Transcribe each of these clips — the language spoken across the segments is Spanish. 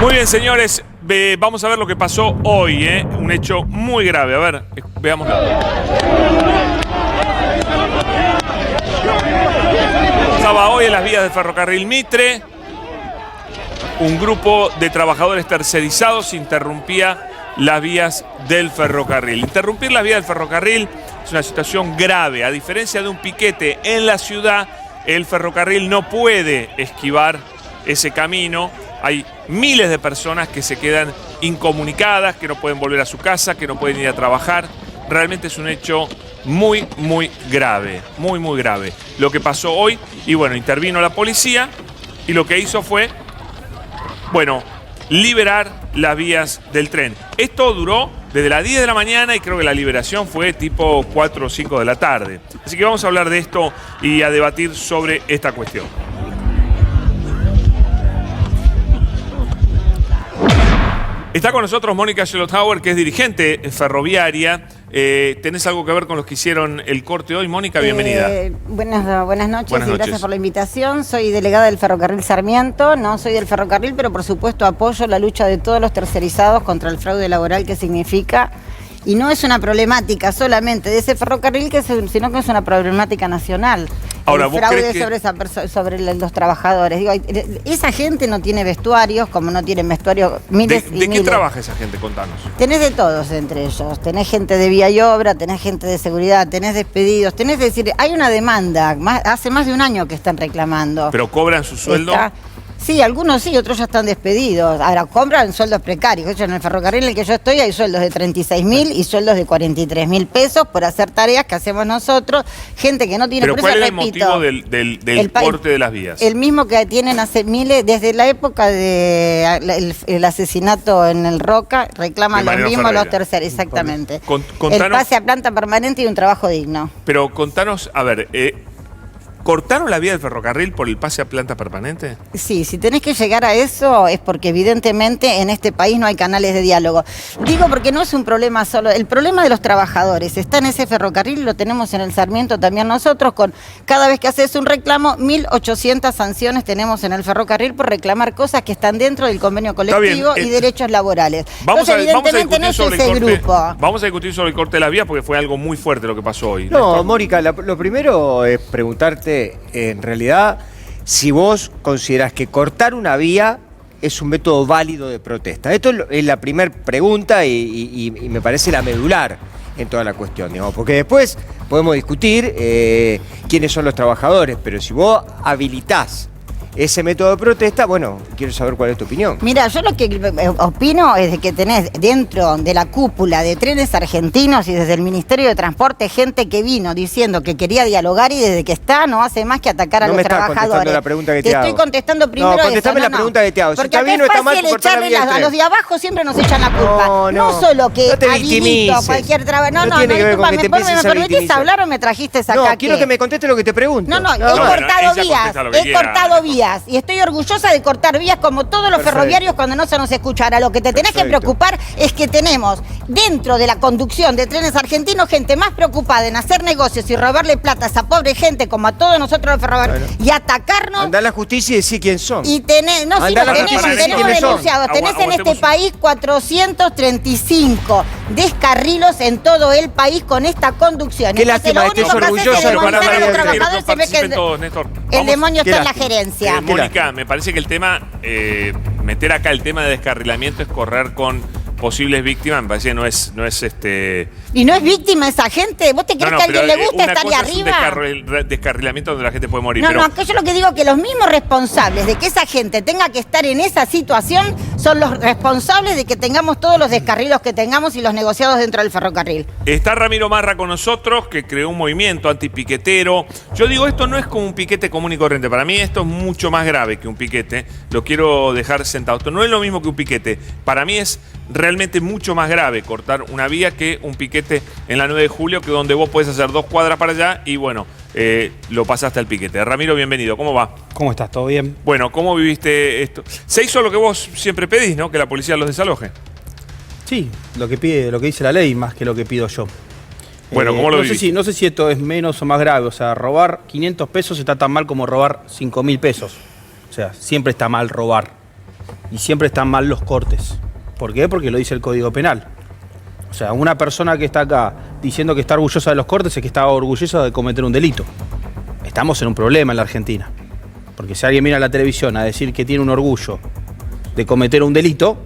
Muy bien, señores, vamos a ver lo que pasó hoy, un hecho muy grave. A ver, veámoslo. Estaba hoy en las vías del ferrocarril Mitre. Un grupo de trabajadores tercerizados interrumpía las vías del ferrocarril. Interrumpir las vías del ferrocarril es una situación grave. A diferencia de un piquete en la ciudad, el ferrocarril no puede esquivar ese camino. Hay miles de personas que se quedan incomunicadas, que no pueden volver a su casa, que no pueden ir a trabajar. Realmente es un hecho muy, muy grave, muy grave. Lo que pasó hoy, y bueno, intervino la policía y lo que hizo fue, bueno, liberar las vías del tren. Esto duró desde las 10 de la mañana y creo que la liberación fue tipo 4 o 5 de la tarde. Así que vamos a hablar de esto y a debatir sobre esta cuestión. Está con nosotros Mónica Schellothauer, que es dirigente ferroviaria. ¿Tenés algo que ver con los que hicieron el corte hoy? Mónica, bienvenida. Buenas noches y gracias por la invitación. Soy delegada del Ferrocarril Sarmiento, no soy del ferrocarril, pero por supuesto apoyo la lucha de todos los tercerizados contra el fraude laboral que significa. Y no es una problemática solamente de ese ferrocarril, sino que es una problemática nacional. Ahora, el fraude sobre los trabajadores. Digo, esa gente no tiene vestuarios, como no tienen vestuarios miles y miles. ¿De qué trabaja esa gente? Contanos. Tenés de todos entre ellos. Tenés gente de vía y obra, tenés gente de seguridad, tenés despedidos. Tenés, es decir, hay una demanda. Hace más de un año que están reclamando. ¿Pero cobran su sueldo? Sí, algunos sí, otros ya están despedidos. Ahora, compran sueldos precarios. De hecho, en el ferrocarril en el que yo estoy hay sueldos de 36.000 y sueldos de 43.000 pesos por hacer tareas que hacemos nosotros. Gente que no tiene... ¿Pero cuál es el motivo del corte de las vías? El mismo que tienen hace miles, desde la época del asesinato en el Roca, reclaman lo mismo los terceros, exactamente. El pase a planta permanente y un trabajo digno. Pero contanos, a ver... ¿cortaron la vía del ferrocarril por el pase a planta permanente? Sí, si tenés que llegar a eso es porque evidentemente en este país no hay canales de diálogo. Digo porque no es un problema solo, el problema de los trabajadores está en ese ferrocarril, lo tenemos en el Sarmiento también nosotros, con cada vez que haces un reclamo, 1.800 sanciones tenemos en el ferrocarril por reclamar cosas que están dentro del convenio colectivo y derechos laborales. Vamos a discutir sobre el corte de las vías porque fue algo muy fuerte lo que pasó hoy. No, Mónica, lo primero es preguntarte en realidad si vos considerás que cortar una vía es un método válido de protesta. Esto es la primera pregunta y me parece la medular en toda la cuestión, digamos, porque después podemos discutir quiénes son los trabajadores, pero si vos habilitás ese método de protesta, bueno, quiero saber cuál es tu opinión. Mira, yo lo que opino es de que tenés dentro de la cúpula de Trenes Argentinos y desde el Ministerio de Transporte gente que vino diciendo que quería dialogar y desde que está no hace más que atacar a los trabajadores. No me estás contestando la pregunta que te hago. Estoy contestando primero eso. Contestame la pregunta que te hago. Porque acá es fácil echarle a los de abajo, siempre nos echan la culpa. No solo que habilito cualquier trabajo. No, disculpa, ¿me permitís hablar o me trajiste acá? No, quiero que me contestes lo que te pregunto. No, he cortado vías. Y estoy orgullosa de cortar vías como todos los ferroviarios cuando no se nos escucha. Ahora, lo que te tenés que preocupar es que tenemos dentro de la conducción de Trenes Argentinos gente más preocupada en hacer negocios y robarle plata a esa pobre gente como a todos nosotros los ferroviarios y atacarnos. Andá a la justicia y decir quién son. Y tenemos denunciados. Tenés en este país 435 descarrilos en todo el país con esta conducción. Qué lástima, estés orgulloso de los trabajadores. Se ve que el demonio está en la gerencia. Mónica, me parece que el tema, meter acá el tema de descarrilamiento es correr con posibles víctimas, me parece que no es ¿Y no es víctima esa gente? ¿Vos te crees que a alguien le gusta estar ahí arriba? Un descarrilamiento donde la gente puede morir. No, yo lo que digo es que los mismos responsables de que esa gente tenga que estar en esa situación son los responsables de que tengamos todos los descarrilos que tengamos y los negociados dentro del ferrocarril. Está Ramiro Marra con nosotros, que creó un movimiento antipiquetero. Yo digo, esto no es como un piquete común y corriente. Para mí esto es mucho más grave que un piquete. Lo quiero dejar sentado. Esto no es lo mismo que un piquete. Para mí es realmente mucho más grave cortar una vía que un piquete en la 9 de julio, que donde vos podés hacer 2 cuadras para allá y bueno, lo pasaste al piquete. Ramiro, bienvenido. ¿Cómo va? ¿Cómo estás? ¿Todo bien? Bueno, ¿cómo viviste esto? Se hizo lo que vos siempre pedís, ¿no? Que la policía los desaloje. Sí, lo que dice la ley más que lo que pido yo. Bueno, ¿cómo lo viviste? No sé si esto es menos o más grave. O sea, robar 500 pesos está tan mal como robar 5.000 pesos. O sea, siempre está mal robar. y siempre están mal los cortes. ¿Por qué? Porque lo dice el Código Penal. O sea, una persona que está acá diciendo que está orgullosa de los cortes es que está orgullosa de cometer un delito. Estamos en un problema en la Argentina. Porque si alguien mira la televisión a decir que tiene un orgullo de cometer un delito,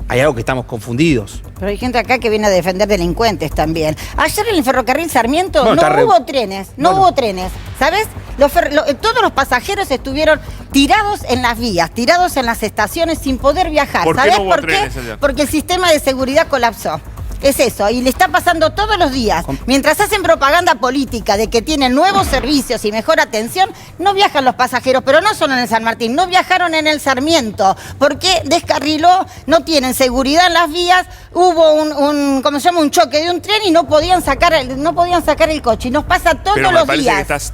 hay algo que estamos confundidos. Pero hay gente acá que viene a defender delincuentes también. Ayer en el ferrocarril Sarmiento Bueno, no hubo trenes, hubo trenes, ¿sabes? Todos los pasajeros estuvieron tirados en las vías, tirados en las estaciones sin poder viajar. ¿Por qué ¿Sabes no hubo por qué? trenes allá? Porque el sistema de seguridad colapsó. Es eso, y le está pasando todos los días. Mientras hacen propaganda política de que tienen nuevos servicios y mejor atención, no viajan los pasajeros, pero no solo en el San Martín, no viajaron en el Sarmiento, porque descarriló, no tienen seguridad en las vías, hubo un choque de un tren y no podían sacar el coche, y nos pasa todos los días.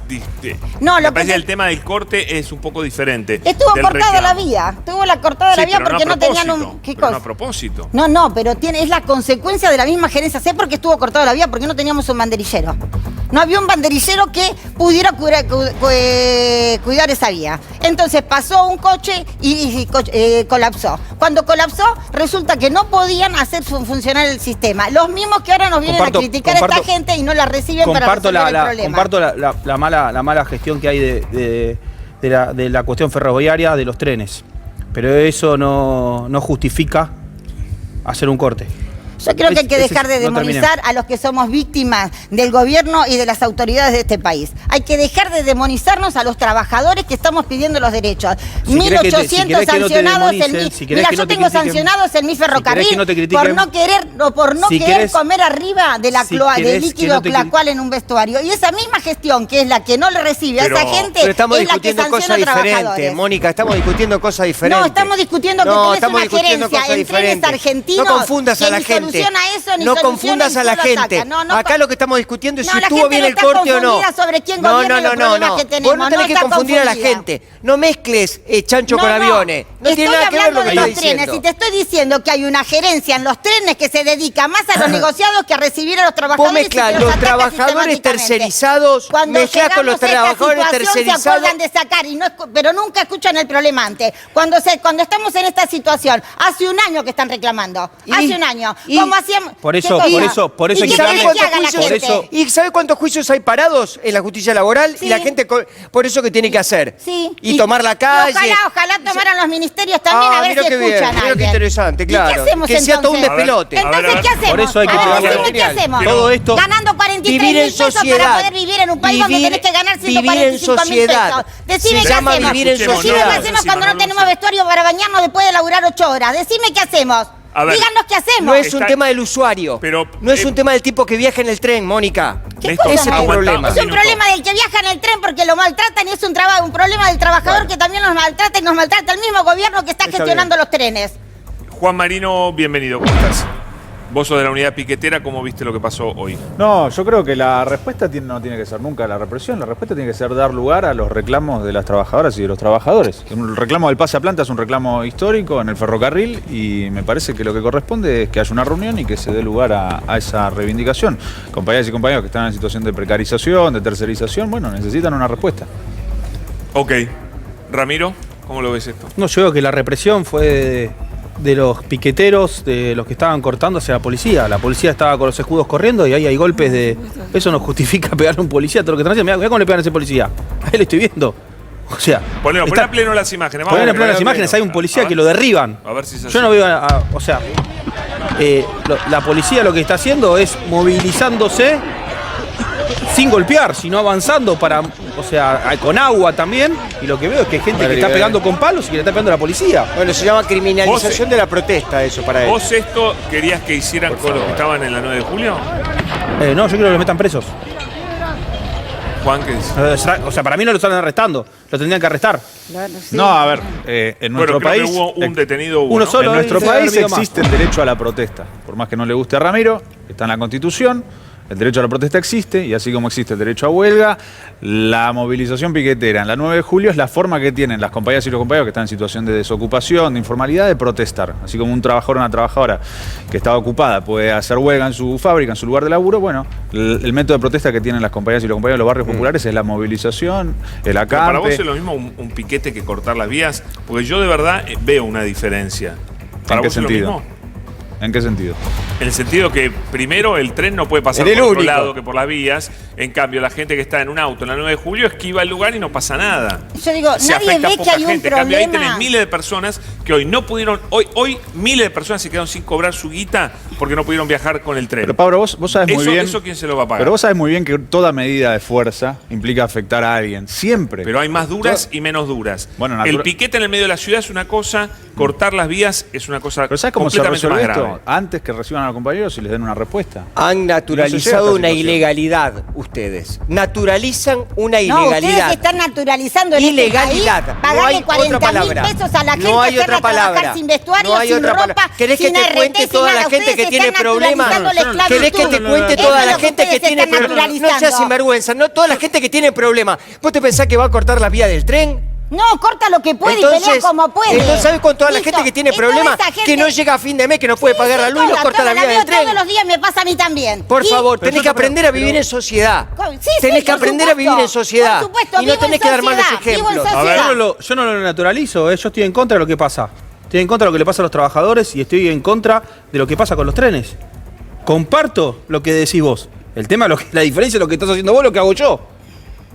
No, me parece que el tema del corte es un poco diferente. Estuvo cortada la vía, cortada la vía porque no tenían un... ¿Qué cosa? No a propósito. No, pero es la consecuencia de la misma gerencia. Sé por qué estuvo cortada la vía, porque no teníamos un banderillero. No había un banderillero que pudiera cuidar esa vía. Entonces pasó un coche y colapsó. Cuando colapsó, resulta que no podían hacer funcionar el sistema. Los mismos que ahora nos vienen a criticar a esta gente y no la reciben para resolver el problema. Comparto la mala gestión que hay de la cuestión ferroviaria de los trenes. Pero eso no justifica hacer un corte. Yo creo que hay que dejar de demonizar a los que somos víctimas del gobierno y de las autoridades de este país. Hay que dejar de demonizarnos a los trabajadores que estamos pidiendo los derechos. 1.800 sancionados Mira, yo tengo sancionados en mi ferrocarril por no querer comer arriba de del líquido cloacal en un vestuario. Y esa misma gestión, que es la que no le recibe a esa gente, es la que sanciona a trabajadores. Mónica, estamos discutiendo cosas diferentes. No, estamos discutiendo que tenés una gerencia en trenes argentinos. No confundas a la gente. No confundas a la gente. Acá lo que estamos discutiendo es si estuvo bien el corte o no. Sobre quién gobierna y los problemas que tenemos. Vos no tenés que confundir a la gente. No mezcles chancho con aviones. No tiene nada que ver lo que estás diciendo. Y te estoy diciendo que hay una gerencia en los trenes que se dedica más a los negociados que a recibir a los trabajadores. Vos mezclás los trabajadores tercerizados, mezclás con los trabajadores tercerizados. Se acuerdan de sacar, pero nunca escuchan el problema antes. Cuando estamos en esta situación, hace un año que están reclamando. Hace un año. ¿Cómo hacían? Por eso ¿Y sabe cuántos juicios hay parados en la justicia laboral? Sí. Y la gente, por eso, ¿qué tiene que hacer? Sí. Y tomar la calle. Ojalá tomaran los ministerios también, a ver si escuchan a alguien. Mira qué interesante, claro. ¿Y qué hacemos que sea todo un despelote. Entonces, ¿qué hacemos? Por eso hay que decime qué hacemos. Todo esto, ganando 43.000 pesos para poder vivir en un país donde tenés que ganar 145.000 pesos. Decime qué hacemos. Vivir en sociedad. Decime qué hacemos cuando no tenemos vestuario para bañarnos después de laburar 8 horas. Decime qué hacemos. Díganos qué hacemos. No es un tema del usuario. No es un tema del tipo que viaja en el tren, Mónica. Ese es el problema. Es un Minuto. problema del que viaja en el tren porque lo maltratan y es un problema del trabajador que también nos maltrata y nos maltrata el mismo gobierno que está gestionando los trenes. Juan Marino, bienvenido. ¿Cómo estás? Vos sos de la unidad piquetera, ¿cómo viste lo que pasó hoy? No, yo creo que la respuesta no tiene que ser nunca la represión, la respuesta tiene que ser dar lugar a los reclamos de las trabajadoras y de los trabajadores. El reclamo del pase a planta es un reclamo histórico en el ferrocarril y me parece que lo que corresponde es que haya una reunión y que se dé lugar a esa reivindicación. Compañeras y compañeros que están en situación de precarización, de tercerización, bueno, necesitan una respuesta. Ok. Ramiro, ¿cómo lo ves esto? no, yo veo que la represión fue de los piqueteros, de los que estaban cortando hacia la policía. La policía estaba con los escudos corriendo y ahí hay golpes de... Eso no justifica pegarle a un policía, todo lo que están haciendo. Mirá cómo le pegan a ese policía. Ahí le estoy viendo. O sea... Poné a pleno las imágenes. Poné a pleno las imágenes, hay un policía que lo derriban. A ver si se Yo no veo... o sea... la policía lo que está haciendo es movilizándose sin golpear, sino avanzando para, o sea, con agua también. Y lo que veo es que hay gente que está pegando con palos y que le está pegando a la policía. Bueno, se llama criminalización de la protesta, eso para él. ¿Vos esto querías que hicieran con los que estaban en la 9 de julio? No, yo quiero que los metan presos. Juan, ¿qué dices? O sea, para mí no lo están arrestando, lo tendrían que arrestar. Claro, sí. No, a ver, en nuestro creo país... que hubo un detenido. Uno solo. En nuestro debe país haber habido más. existe el derecho a la protesta. Por más que no le guste a Ramiro, está en la Constitución. El derecho a la protesta existe, y así como existe el derecho a huelga, la movilización piquetera en la 9 de julio es la forma que tienen las compañeras y los compañeros que están en situación de desocupación, de informalidad, de protestar. Así como un trabajador o una trabajadora que está ocupada puede hacer huelga en su fábrica, en su lugar de laburo, bueno, el método de protesta que tienen las compañeras y los compañeros de los barrios populares es la movilización, el acampe. ¿Para vos es lo mismo un piquete que cortar las vías? Porque yo de verdad veo una diferencia. ¿Para ¿En qué vos es lo sentido? mismo? ¿En qué sentido? En el sentido que, primero, el tren no puede pasar En el por otro único. lado que por las vías. En cambio, la gente que está en un auto en la 9 de julio esquiva el lugar y no pasa nada. Yo digo, Se nadie afecta ve poca que hay un gente. En cambio, ahí problema. tenés miles de personas que hoy no pudieron... Hoy miles de personas se quedaron sin cobrar su guita porque no pudieron viajar con el tren. Pero Pablo, vos sabés muy bien... ¿Eso quién se lo va a pagar? Pero vos sabés muy bien que toda medida de fuerza implica afectar a alguien. Siempre. Pero hay más duras y menos duras. Bueno, el piquete en el medio de la ciudad es una cosa, cortar las vías es una cosa ¿Pero sabés cómo se completamente más resuelve grave. esto? Antes que reciban a los compañeros y les den una respuesta. Han No naturalizado se llega a esta una situación. ilegalidad ustedes. Naturalizan una No, ustedes ilegalidad. están naturalizando en Ilegalidad. este país, No pagarle hay otra 40.000 palabra. pesos a la gente, No hay hacerla otra trabajar palabra. sin vestuario, No hay sin otra ropa, palabra. ¿Querés que sin te RT, cuente sin toda nada? la gente Ustedes que tiene están problemas? naturalizando la esclavitud. ¿Querés que te cuente Eso toda es la lo que gente que ustedes tiene están problemas? No naturalizando. seas sinvergüenza, no toda la gente que tiene problemas. ¿Vos te pensás que va a cortar la vía del tren? No, corta lo que puede y pelea como puede. Entonces, ¿sabes con toda la Listo. gente que tiene Y toda problemas? esa gente- Que no llega a fin de mes, que no puede pagar la luz y no corta la vía del tren. Todos los días me pasa a mí también. Por Y- favor, tenés que aprender a vivir en sociedad. Sí, Tenés que por aprender a supuesto. vivir en sociedad. Por supuesto, Y no vivo tenés en que dar malos sociedad, vivo en ejemplos. A ver, sociedad. yo no lo naturalizo, yo estoy en contra de lo que pasa. Estoy en contra de lo que le pasa a los trabajadores y estoy en contra de lo que pasa con los trenes. Comparto lo que decís vos. El tema, la diferencia es lo que estás haciendo vos, lo que hago yo.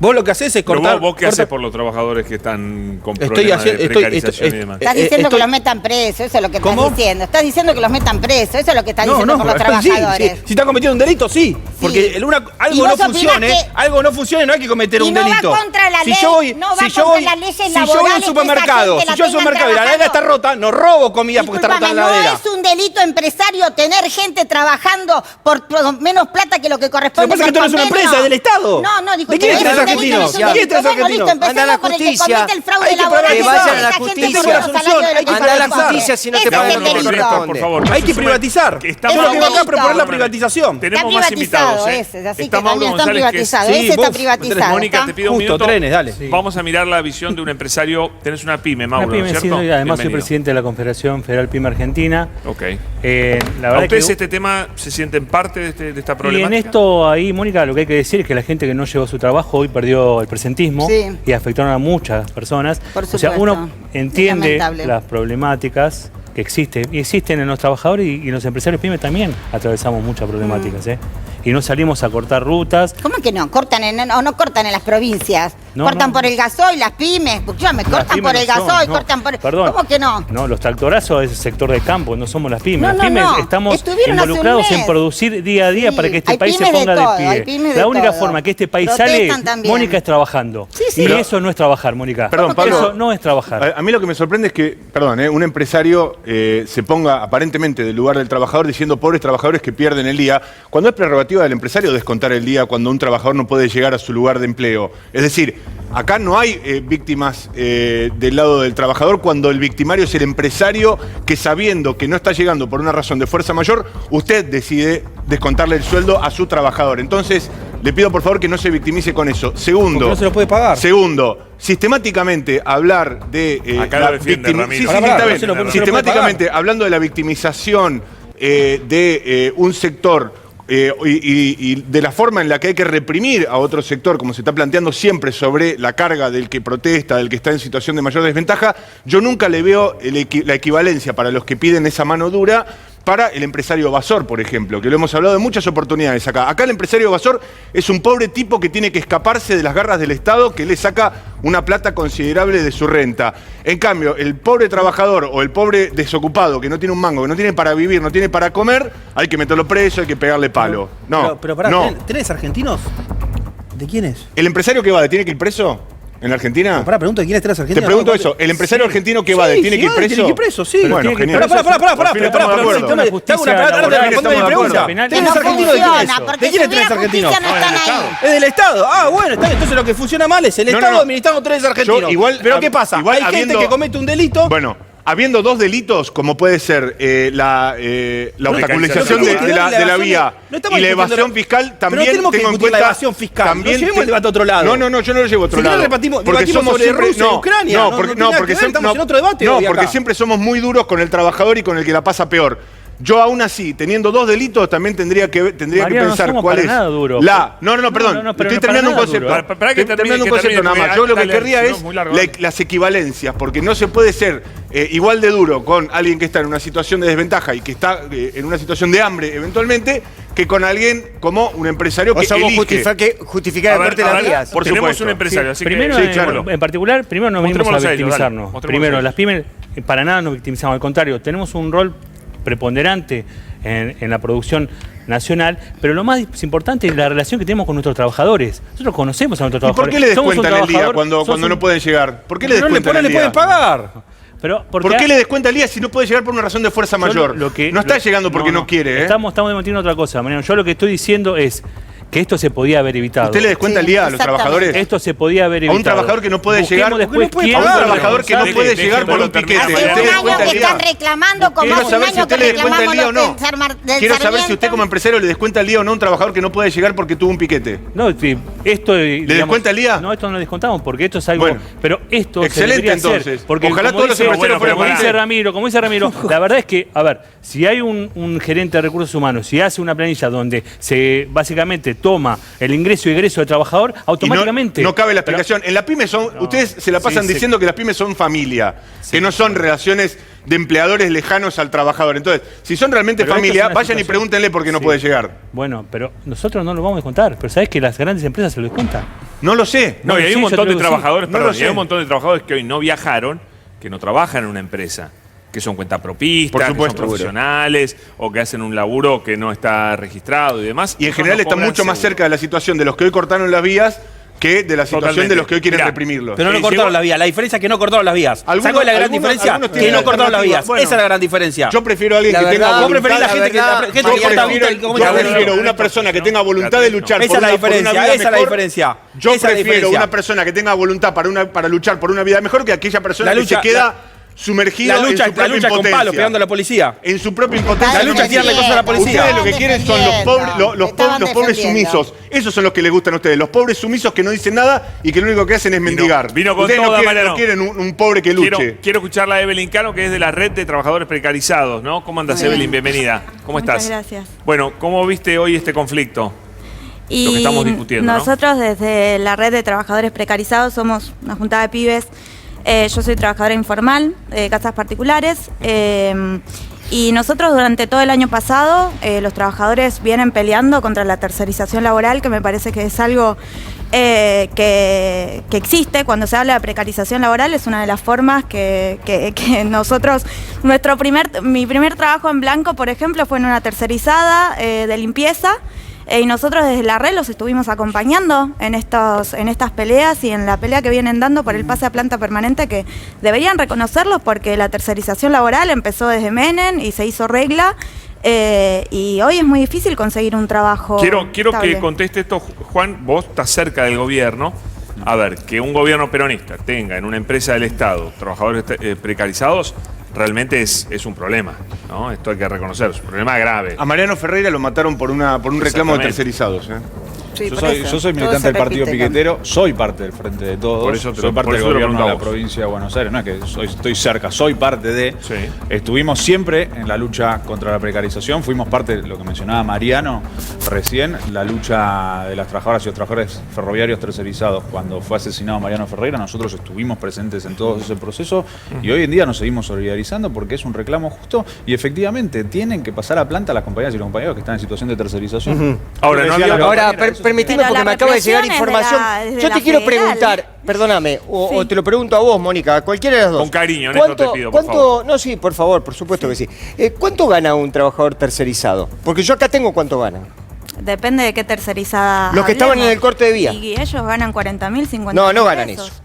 Vos lo que haces es Pero cortar... vos qué corta- haces por los trabajadores que están con Estoy problemas haciendo- de estoy- precarización estoy- y demás? Estás diciendo estoy- que los metan presos, eso es lo que ¿Cómo? estás diciendo. Estás diciendo que los metan presos, eso es lo que estás diciendo por los sí, trabajadores. sí. Si está cometiendo un delito, sí. Porque Sí. algo ¿Y no vos opinás funcione, que- algo no funcione, no hay que cometer Y un no va delito. contra la si ley, yo voy, no va si yo contra voy, las leyes si yo voy laborales al que supermercado, esa gente si yo la al supermercado y la tengan heladera está rota, no robo comida porque está rota en la Disculpame, heladera. no es un delito empresario tener gente trabajando por menos plata que lo que corresponde. Lo que pasa es que por esto no es una convenio. empresa, es del Estado. No, disculpe. ¿De quién es es un tres delito, argentinos? no es un ¿De quién es delito. tres Bueno, listo, argentinos? Anda a la empecemos por el que justicia. comete el fraude Hay que laboral. que vayan a la esa gente justicia. cobra los salarios de lo que Anda a la corresponde. justicia si no te Ese pagan es el lo que delito. corresponde. Por favor, Hay que privatizar. Estamos Yo lo que vengo acá a delito. proponer la privatización. Tenemos Está más privatizado invitados, ¿eh? ese, así Está que Mauro también están González, que es- privatizados. Sí, Ese está vos, privatizado. Mónica, ¿está? te pido un Justo, minuto. trenes, dale. Sí. Vamos a mirar la visión de un empresario. Tenés una pyme, Mauro, Una pyme, sí, ¿cierto? y además soy Bienvenido. presidente de la Confederación Federal Pyme Argentina. Ok. La ¿A verdad ustedes que este tema se sienten parte de esta y problemática? en esto ahí, Mónica, lo que hay que decir es que la gente que no llegó a su trabajo hoy perdió el presentismo Sí. y afectaron a muchas personas. Por O sea, supuesto. uno entiende Lamentable. las problemáticas que existen y existen en los trabajadores y en los empresarios pymes también atravesamos muchas problemáticas, ¿eh? Y no salimos a cortar rutas. ¿Cómo que no? No cortan en las provincias. No, cortan no. por el gasoil, las pymes. Escuchame, Las cortan pymes por el no son, gasoil, no. cortan por... Perdón. ¿Cómo que no? No, los tractorazos es el sector de campo, no somos las pymes. No, las no, pymes no. estamos Estuvieron hace un involucrados mes. en producir día a día Sí, para que este hay país se pymes de ponga todo, de hay pie. pymes de La única todo. forma que este país Protestan sale, también. Mónica, es trabajando. Sí, sí. Y Pero- eso no es trabajar, Mónica. Perdón, Pablo. Eso no es trabajar. A mí lo que me sorprende es que, perdón, un empresario se ponga aparentemente del lugar del trabajador diciendo pobres trabajadores que pierden el día, cuando es prerrogativa del empresario descontar el día cuando un trabajador no puede llegar a su lugar de empleo. Es decir, acá no hay víctimas del lado del trabajador cuando el victimario es el empresario que, sabiendo que no está llegando por una razón de fuerza mayor, usted decide descontarle el sueldo a su trabajador. Entonces, le pido por favor que no se victimice con eso. Segundo, Porque no se lo puede pagar. Segundo, sistemáticamente hablar de Acá lo defiende Ramiro. Sí, Pará, está pará, bien. no se lo puede Sistemáticamente hablando de la victimización de un sector y de la forma en la que hay que reprimir a otro sector, como se está planteando siempre sobre la carga del que protesta, del que está en situación de mayor desventaja, yo nunca le veo la equivalencia para los que piden esa mano dura para el empresario evasor, por ejemplo, que lo hemos hablado en muchas oportunidades acá. Acá el empresario evasor es un pobre tipo que tiene que escaparse de las garras del Estado que le saca una plata considerable de su renta. En cambio, el pobre trabajador o el pobre desocupado que no tiene un mango, que no tiene para vivir, no tiene para comer, hay que meterlo preso, hay que pegarle palo. No, Pero pará, no. ¿tenés argentinos? ¿De quiénes? ¿El empresario que va tiene que ir preso en la Argentina? Pará, pregunto de quiénes tenés Te argentinos. pregunto No, eso, ¿el empresario argentino que Sí, va de sí, tiene que ir va, preso? tiene que ir preso, sí. Bueno, Tiene que ir genial. preso. Pará, Por fin estamos de acuerdo. te hago una Justicia responde mi laboral, pregunta. penal. ¿Tenés No argentinos de funciona, quiénes? porque ¿De quiénes si tenés hubiera argentinos? justicia no están ahí. Es del Estado. Ah, bueno, está bien. Entonces lo que funciona mal es el No, Estado no. administrando trenes argentinos. Yo igual- Pero ¿qué pasa? igual Hay gente habiendo- que comete un delito. Bueno, habiendo dos delitos, como puede ser la obstaculización de la vía y la evasión fiscal, también tenemos que tengo en discutir cuenta... la evasión fiscal. También no llevemos el debate a otro lado. No, yo no lo llevo a otro lado. Debatimos sobre Rusia y Ucrania. No, porque estamos en otro debate. No, porque siempre somos muy duros con el trabajador y con el que la pasa peor. Yo aún así, teniendo dos delitos, también tendría que pensar cuál es duro. perdón. Estoy terminando un concepto. Estoy terminando un concepto nada más. Yo lo que querría es las equivalencias, porque no se puede ser igual de duro con alguien que está en una situación de desventaja y que está en una situación de hambre eventualmente, que con alguien como un empresario que elige. Justificar el corte de las vías. Por Tenemos supuesto. un empresario, así Primero, que... en particular, primero no venimos a Mostrémoslos a ellos, victimizarnos. dale. Primero, Mostrémoslos a las pymes para nada nos victimizamos. Al contrario, tenemos un rol preponderante en la producción nacional, pero lo más importante es la relación que tenemos con nuestros trabajadores. Nosotros conocemos a nuestros ¿Y por trabajadores. qué le descuentan el día cuando no pueden llegar? ¿Por qué le descuentan el le día? pueden pagar. Pero ¿Por qué le descuenta el día si no puede llegar por una razón de fuerza mayor? no está llegando porque no quiere, ¿eh? Estamos debatiendo otra cosa, Mariano. Yo lo que estoy diciendo es que esto se podía haber evitado. ¿Usted le descuenta el día a los trabajadores? Esto se podía haber evitado. A un trabajador que no puede Busquemos llegar. después quién A un fue el trabajador que no responsable. puede llegar por un piquete. Hace ¿Usted le un año descuenta el que día? están reclamando, como Quiero hace un saber si año usted que le descuenta el reclamamos día o los no. del Quiero saber si usted Sarmiento. como empresario le descuenta el día o no a un trabajador que no puede llegar porque tuvo un piquete. No, esto... ¿Le descuenta el día? No, esto no lo descontamos porque esto es algo... Bueno. pero esto Excelente, se debería hacer, entonces. porque Ojalá como todos los dice- empresarios fueran como dice para Ramiro, la verdad es que, a ver, si hay un gerente de recursos humanos, si hace una planilla donde se básicamente toma el ingreso y egreso del trabajador, Y automáticamente... no cabe la Pero- explicación. En la pyme ustedes se la pasan Sí, diciendo que las pymes son familia, que no son relaciones de empleadores lejanos al trabajador. Entonces, si son realmente Pero esto familia, es una vayan y situación- pregúntenle por qué no Sí. puede llegar. Bueno, pero nosotros no lo vamos a descontar. Pero ¿sabés que las grandes empresas se lo descuentan? No lo sé. No, y hay Sí, un yo montón creo de que sí. trabajadores, No perdón, lo y hay sé. un montón de trabajadores que hoy no viajaron, que no trabajan en una empresa, que son cuentapropistas, Por que son supuesto, profesionales, o que hacen un laburo que no está registrado y demás. Y en Esos general no está cobran mucho más seguro. cerca de la situación de los que hoy cortaron las vías que de la situación Totalmente. de los que hoy quieren Mirá, reprimirlos. Pero no Sí, cortaron llegó- las vías. La diferencia es que no cortaron las vías. Algunos- ¿Sabes cuál es la gran algunos- diferencia? algunos Que tienen no cortaron las vías. alternativas. Bueno, Esa es la gran diferencia. Yo prefiero a alguien La que tenga verdad, Vos preferís voluntad. la gente que verdad, gente Yo que está prefiero, como yo está prefiero Ramiro. una persona que tenga voluntad de luchar Esa es la por una diferencia, vida esa es la mejor. diferencia. Yo Esa es la prefiero diferencia. una persona que tenga voluntad para luchar por una vida mejor que aquella persona La lucha- que se queda sumergido La lucha en su propia es con impotencia. palo, pegando a la policía. En su propia impotencia. La lucha es tirarle cosas a la policía. Ustedes lo que quieren son los pobres, los pobres defendiendo. sumisos. Esos son los que les gustan a ustedes. Los pobres sumisos que no dicen nada y que lo único que hacen es mendigar. vino con Ustedes toda, no Mariano. quieren un pobre que luche. Quiero escucharla a Evelyn Cano, que es de la red de trabajadores precarizados, ¿no? ¿Cómo andas, Muy bien. Evelyn? Bienvenida. ¿Cómo Muchas estás? gracias. Bueno, ¿cómo viste hoy este conflicto? Y Lo que estamos discutiendo, ¿no? nosotros desde la red de trabajadores precarizados somos una juntada de pibes. Yo soy trabajadora informal de casas particulares. Y nosotros durante todo el año pasado, los trabajadores vienen peleando contra la tercerización laboral, que me parece que es algo que existe. Cuando se habla de precarización laboral es una de las formas que nosotros, mi primer trabajo en blanco, por ejemplo, fue en una tercerizada de limpieza. Y nosotros desde la red los estuvimos acompañando en estas peleas y en la pelea que vienen dando por el pase a planta permanente, que deberían reconocerlos porque la tercerización laboral empezó desde Menem y se hizo regla. Y hoy es muy difícil conseguir un trabajo. Quiero estable. que conteste esto, Juan. Vos estás cerca del gobierno. A ver, que un gobierno peronista tenga en una empresa del Estado trabajadores precarizados, realmente es un problema, ¿no? Esto hay que reconocer, es un problema grave. A Mariano Ferreira lo mataron por un reclamo de Exactamente. tercerizados. Sí, Yo por soy, eso. yo soy Todo militante se del partido repite, piquetero, soy parte del Frente de Todos, Por eso soy parte por del eso te lo gobierno pregunto de a la vos. provincia de Buenos Aires, no es que estoy cerca, soy parte de. Sí. Estuvimos siempre en la lucha contra la precarización, fuimos parte de lo que mencionaba Mariano recién, la lucha de las trabajadoras y los trabajadores ferroviarios tercerizados. Cuando fue asesinado Mariano Ferreira, nosotros estuvimos presentes en todo ese proceso y hoy en día nos seguimos solidarizando porque es un reclamo justo y efectivamente tienen que pasar a planta las compañías y los compañeros que están en situación de tercerización. Ahora, no había- Ahora, permitime Pero porque la me acaba de llegar represión es de información. desde Yo la te quiero federal. preguntar, perdóname, o te lo pregunto a vos, Mónica, a cualquiera de las dos. Con cariño, en esto te pido, por ¿cuánto, favor. No, sí, por favor, por supuesto que sí. ¿Cuánto gana un trabajador tercerizado? Porque yo acá tengo cuánto gana. Depende de qué tercerizada. Los que estaban hablemos. en el corte de vía. Y ellos ganan 40.000, 50.000. No, no ganan pesos. eso.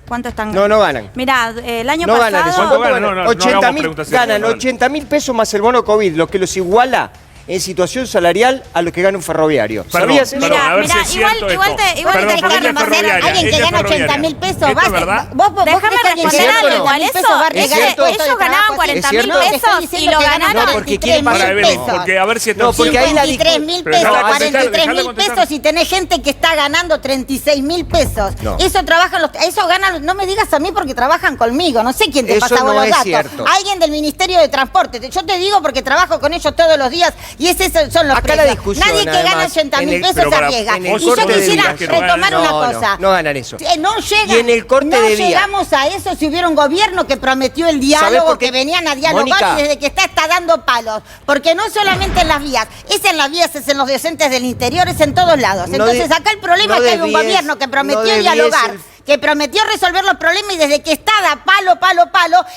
¿Cuánto están No, no ganan. Mirá, el año No pasado. ganan eso. ¿Cuánto ¿Cuánto ganan? ganan? No, no hagamos 80.000 preguntas ganan serias, 80.000 pesos más el bono COVID, lo que los iguala en situación salarial a lo que gana un ferroviario. Perdón, ¿Sabías eso? perdón, a ver Mira, si es igual- cierto igual esto. te- igual Perdón, te porque ella es va a ser ferroviaria, alguien que ella es gana 80.000 ferroviaria. pesos. ¿Esto va a es ser- verdad? vos Déjame crees que alguien que responder gana algo igual. 80.000 Eso, pesos va a es regalar que el puesto de ellos ganaban trabajo? 40.000 ¿Es cierto? pesos y lo ganaron. No, porque quieren Para pasar Evelyn, pesos. porque a ver si esto No, es porque cierto. ahí la 53.000 Pero pesos, dejala contestar, 43.000 dejala contestar. pesos y tenés gente que está ganando 36.000 pesos. No. Eso trabajan eso ganan, no me digas a mí porque trabajan conmigo, no sé quién te Eso pasa vos no los es datos. cierto. Alguien del Ministerio de Transporte. Yo te digo porque trabajo con ellos todos los días y son los Acá la precios. discusión, Nadie que gana además, 80.000 en el- pesos pero se para- arriesga. en Y el yo corte de quisiera días que no ganan, retomar una no, cosa. no ganan eso. No llega, Y en el corte no de día. llegamos a eso si hubiera un gobierno que prometió el diálogo, por qué? que venían a dialogar Mónica. y desde que está dando palos. Porque no solamente en las vías, es en las vías, es en los docentes del interior, es en todos lados. No Entonces de- acá el problema no es que hay un desvíes- gobierno que prometió no desvíes dialogar, el- que prometió resolver los problemas y desde que está da palo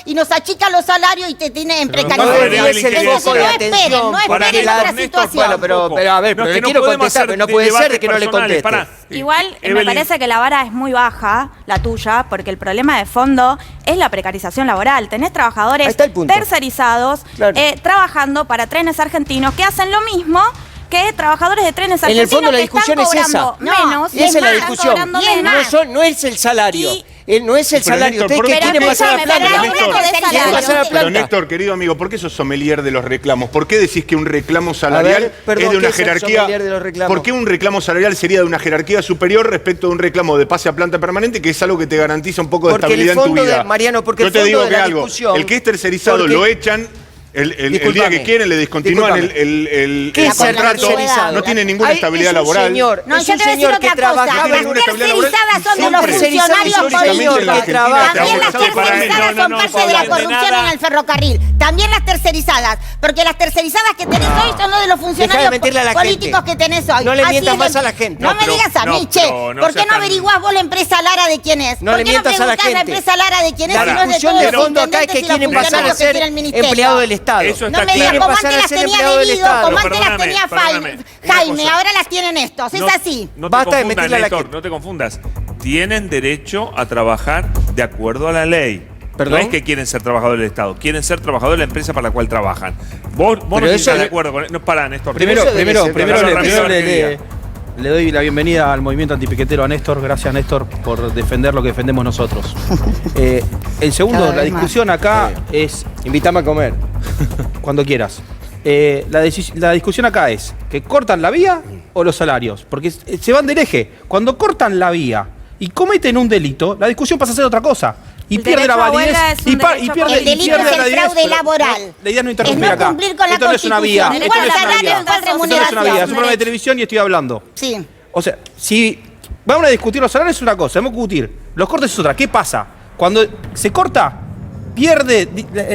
y nos achica los salarios y te tiene en No precarización. Evelyn, desvíes el Entonces, foco de no atención. esperen, no Para esperen que otra Néstor, situación. Bueno, pero a ver, No, pero que le no quiero podemos contestar, hacer pero no puede debates ser que no le personales. conteste. Pará. Igual me Evelyn, parece que la vara es muy baja, la tuya, porque el problema de fondo es la precarización laboral. Tenés Ahí trabajadores está el punto. tercerizados Claro. trabajando para trenes argentinos que hacen lo mismo que trabajadores de trenes En el argentinos fondo la que discusión están es esa. cobrando No, menos. Y esa es la están discusión. cobrando Y es menos. más. No es el salario. Y- No es el Pero, salario. Néstor, Ustedes ¿por que qué? quieren pasar a Pero planta. Néstor, Quieren Néstor, pasar a Pero planta. Néstor, querido amigo, ¿por qué sos sommelier de los reclamos? ¿Por qué decís que un reclamo salarial perdón, es de una ¿qué es el jerarquía? sommelier de los reclamos? ¿Por qué un reclamo salarial sería de una jerarquía superior respecto a un reclamo de pase a planta permanente, que es algo que te garantiza un poco de Porque el estabilidad en tu fondo de- vida? Mariano, porque yo el te fondo digo de que la algo, discusión- el que es tercerizado porque- lo echan. El día Disculpame, que quieren le discontinúan disculpame. el ¿Qué es el contrato, tercerizado? no tiene ninguna Ay, estabilidad es un laboral. señor, No, es yo un te voy a decir señor que otra cosa. trabaja. tiene Las ninguna estabilidad laboral tercerizadas y son de los siempre- funcionarios históricamente políticos. en la Argentina También las te hace para tercerizadas él. No, son no, parte no de la hablan de corrupción nada. en el ferrocarril. También las tercerizadas. Porque las tercerizadas que tenés hoy son los de los Deja funcionarios de mentirle a la políticos gente. que tenés hoy. No le Así mientas de- más a la gente. No, No, me pero- digas a no, mí, che. pero no ¿Por qué seas no tan- averiguás vos la empresa Lara de quién es? No ¿Por le qué no mientas a la preguntás la gente. empresa Lara de quién es? La si no es de discusión todos de los fondo acá es que intendentes y los quieren pasar a funcionarios que ser tiene el ministerio. empleado del Estado. Eso está No me digas claro. cómo Pasar antes a las ser tenía empleado del Debido, Estado. como antes las Perdóname, tenía perdóname. Una Jaime, cosa. ahora las tienen estos. Es así. No te Basta de confundas, meterle a la Néstor, gente. no te confundas. Tienen derecho a trabajar de acuerdo a la ley. ¿Perdón? No es que quieren ser trabajadores del Estado, quieren ser trabajadores de la empresa para la cual trabajan. Vos no Pero eso estás de es- acuerdo con eso. No, para, Néstor. Primero- Primero Rápido, le rápido, doy la bienvenida al movimiento antipiquetero a Néstor. Gracias, Néstor, por defender lo que defendemos nosotros. El segundo, Cada la vez más. discusión acá es Invítame a comer. cuando quieras. La discusión acá es que cortan la vía o los salarios, porque se van del eje. Cuando cortan la vía y cometen un delito, la discusión pasa a ser otra cosa. Y El pierde la derecho a validez. huelga es un Y derecho pierde, El y delito pierde es el la validez, fraude pero laboral. la idea no Es interrumpir no acá. cumplir con la Esto no es una vía. Constitución. Esto no Igual es una salario, vía. igual Esto no es una vía. Es un remuneración. programa de televisión y estoy hablando. Sí. O sea, si vamos a discutir los salarios es una cosa, vamos a discutir los cortes es otra. ¿Qué pasa? Cuando se corta,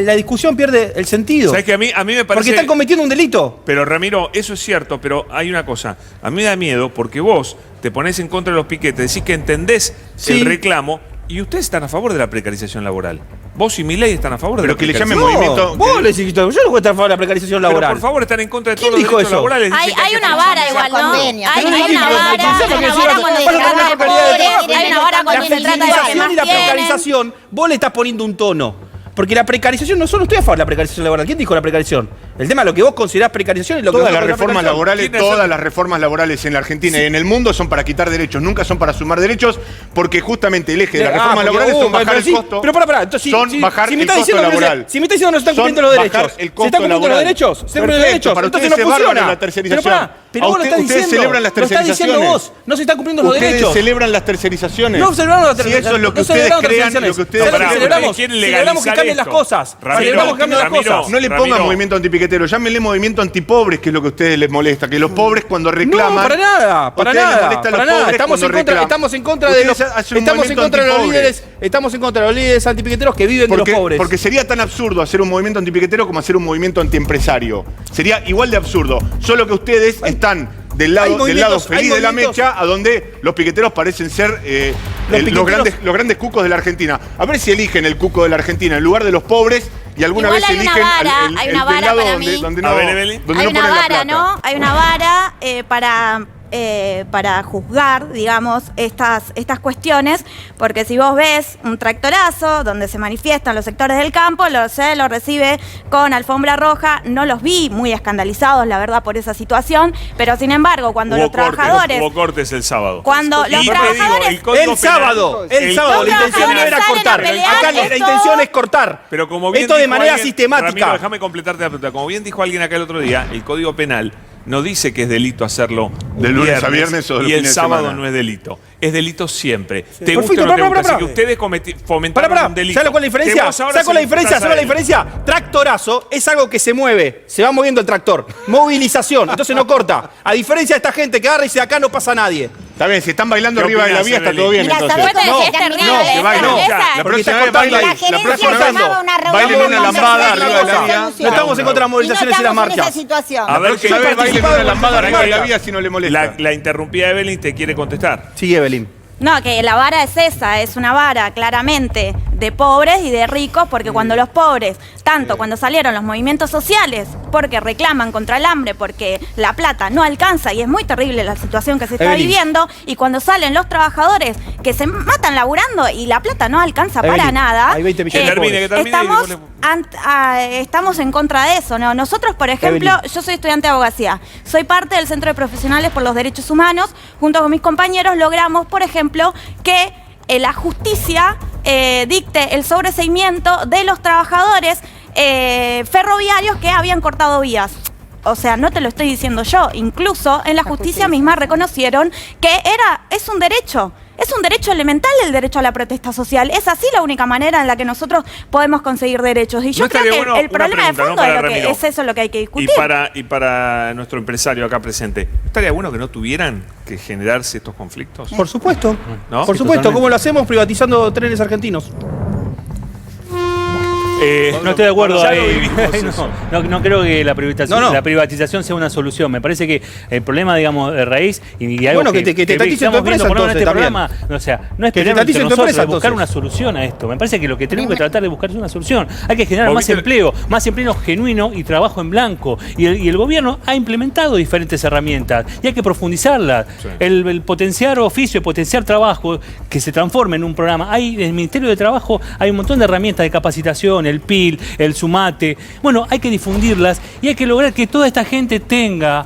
la discusión pierde el sentido. ¿Sabes que a mí me parece... Porque están cometiendo un delito. Pero Ramiro, eso es cierto, pero hay una cosa. A mí me da miedo porque vos te ponés en contra de los piquetes, decís que entendés Sí. el reclamo y ustedes están a favor de la precarización laboral. Vos y Milei están a favor de Pero la que le precarización. llamen movimiento- Vos le decís, yo no voy a estar a favor de la precarización Pero laboral. por favor, están en contra de todos ¿Quién los dijo derechos eso? laborales. Hay Dicen que hay que una funcionar. vara igual, ¿no? convenio. Hay Pero una no vara, tiene- hay una vara cuando se Pasa trata de por calidad de trabajo. pobres, hay una vara cuando se trata de los que flexibilización más y la tienen. precarización, vos le estás poniendo un tono. Porque la precarización, no solo estoy a favor de la precarización laboral. ¿Quién dijo la precarización? El tema es lo que vos considerás precarización y lo que Todas vos las considerás reformas precarización. laborales, ¿Quién hace- todas las reformas laborales en la Argentina y en el mundo son para quitar derechos, nunca son para sumar derechos, porque justamente el eje de las reformas porque, laborales son bajar pero el sí, costo. Pero para, entonces, son bajar si me el está costo diciendo que no se- laboral. si me está diciendo que no se están Son cumpliendo los bajar derechos. el ¿Se costo están cumpliendo los laboral. derechos? ¿Se están cumpliendo los Perfecto, derechos? para Entonces ustedes no es bárbara funciona. la tercerización. Pero vos lo estás Ustedes diciendo. celebran las Lo estás diciendo tercerizaciones. vos. No se están cumpliendo los Ustedes derechos. celebran las tercerizaciones. No celebramos las Si eso es lo que no ustedes celebramos crean, tercerizaciones. lo que ustedes ¿Sabes lo que Pará, celebramos? quieren Celebramos que legalizar cambien las esto. cosas. Ramiro, Celebramos que cambien las Ramiro, cosas. No le Ramiro. pongan movimiento antipiquetero, llámenle movimiento antipobres, que es lo que a ustedes les molesta, que los pobres cuando reclaman. No, para nada, para ustedes les nada, molestan para los nada. pobres Estamos cuando en contra de reclaman. los, Ustedes hacen un estamos en movimiento contra de los antipobre. líderes, estamos en contra de los líderes antipiqueteros que viven de los pobres. Porque sería tan absurdo hacer un movimiento antipiquetero como hacer un movimiento antiempresario. Sería igual de absurdo, solo que ustedes están del lado movimientos- feliz hay de la movimientos- mecha, a donde los piqueteros parecen ser los piqueteros- grandes cucos de la Argentina. A ver si eligen el cuco de la Argentina en lugar de los pobres y alguna Igual vez hay una eligen vara, el hay una del vara lado para donde, mí. donde no, A ver, Evelyn. donde Hay no una ponen la vara, plata. ¿no? Hay una vara para para juzgar, digamos, estas cuestiones, porque si vos ves un tractorazo donde se manifiestan los sectores del campo, lo recibe con alfombra roja. No los vi muy escandalizados, la verdad, por esa situación, pero sin embargo, cuando los trabajadores... Hubo cortes el sábado. Cuando los trabajadores... El sábado, la intención no era cortar. Acá la intención es cortar. Pero como bien esto de dijo manera alguien, sistemática. Ramiro, déjame completarte la pregunta. Como bien dijo alguien acá el otro día, el Código Penal no dice que es delito hacerlo de lunes a viernes o de y el fines de sábado semana. no es delito. Es delito siempre. Te Perfecto, guste o no te guste. Así que para. ustedes fomentaron un delito. ¿Sabes cuál es la diferencia? ¿Sabes cuál es la diferencia? Tractorazo es algo que se mueve, se va moviendo el tractor. Movilización, entonces no corta. A diferencia de esta gente que agarra y dice acá no pasa nadie. Está bien, si están bailando ¿Qué arriba de la opinás, vía está Evelyn? todo bien Mira, entonces. ¿sabés cuál es terrible, terrible? que bailen. La Porque próxima está vez cortando ahí. bailen, la gerencia próxima vez llamaba una reunión bailen una donde lambada se arriba de la solucionó. vía. No estamos en contra de las movilizaciones y las Y no estamos en marchas. esa situación. A La ver, próxima que vez bailen una lambada arriba de la marcha. vía si no le molesta. la interrumpida Evelyn te quiere contestar. Sí, Evelyn. No, que la vara es esa, es una vara claramente de pobres y de ricos, porque cuando los pobres, tanto cuando salieron los movimientos sociales, porque reclaman contra el hambre, porque la plata no alcanza y es muy terrible la situación que se está Evelyn. viviendo, y cuando salen los trabajadores que se matan laburando y la plata no alcanza para Evelyn, nada, hay 20 millones de termine, pobres. que termine y estamos, después estamos en contra de eso, ¿no? Nosotros, por ejemplo, yo soy estudiante de abogacía, soy parte del Centro de Profesionales por los Derechos Humanos, junto con mis compañeros logramos, por ejemplo, que la justicia dicte el sobreseimiento de los trabajadores ferroviarios que habían cortado vías. O sea, no te lo estoy diciendo yo. Incluso en la justicia misma reconocieron que es un derecho. Es un derecho elemental el derecho a la protesta social. Es así la única manera en la que nosotros podemos conseguir derechos. Y yo No creo estaría que bueno el una problema de pregunta, fondo ¿no? es, Para Ramiro. es eso lo que hay que discutir. Y para nuestro empresario acá presente, ¿estaría bueno que no tuvieran que generarse estos conflictos? Por supuesto. ¿No? Por Sí, supuesto. totalmente. ¿Cómo lo hacemos? Privatizando trenes argentinos. No estoy de acuerdo Bueno, ya lo ahí. vivimos eso. No creo que la No. la privatización sea una solución. Me parece que el problema, digamos, de raíz y algo Bueno, que te etaticen tu estamos viendo empresa, por lo menos en este entonces, programa, o sea, no es Que te esperar entre etaticen tu nosotros, empresa, es buscar entonces. una solución a esto. Me parece que lo que tenemos que tratar de buscar es una solución. Hay que generar ¿Vos más viste? empleo genuino y trabajo en blanco. Y el gobierno ha implementado diferentes herramientas y hay que profundizarlas. Sí. El potenciar oficio, potenciar trabajo, que se transforme en un programa. Hay en el Ministerio de Trabajo hay un montón de herramientas de capacitación, el PIL, el SUMATE. Bueno, hay que difundirlas y hay que lograr que toda esta gente tenga...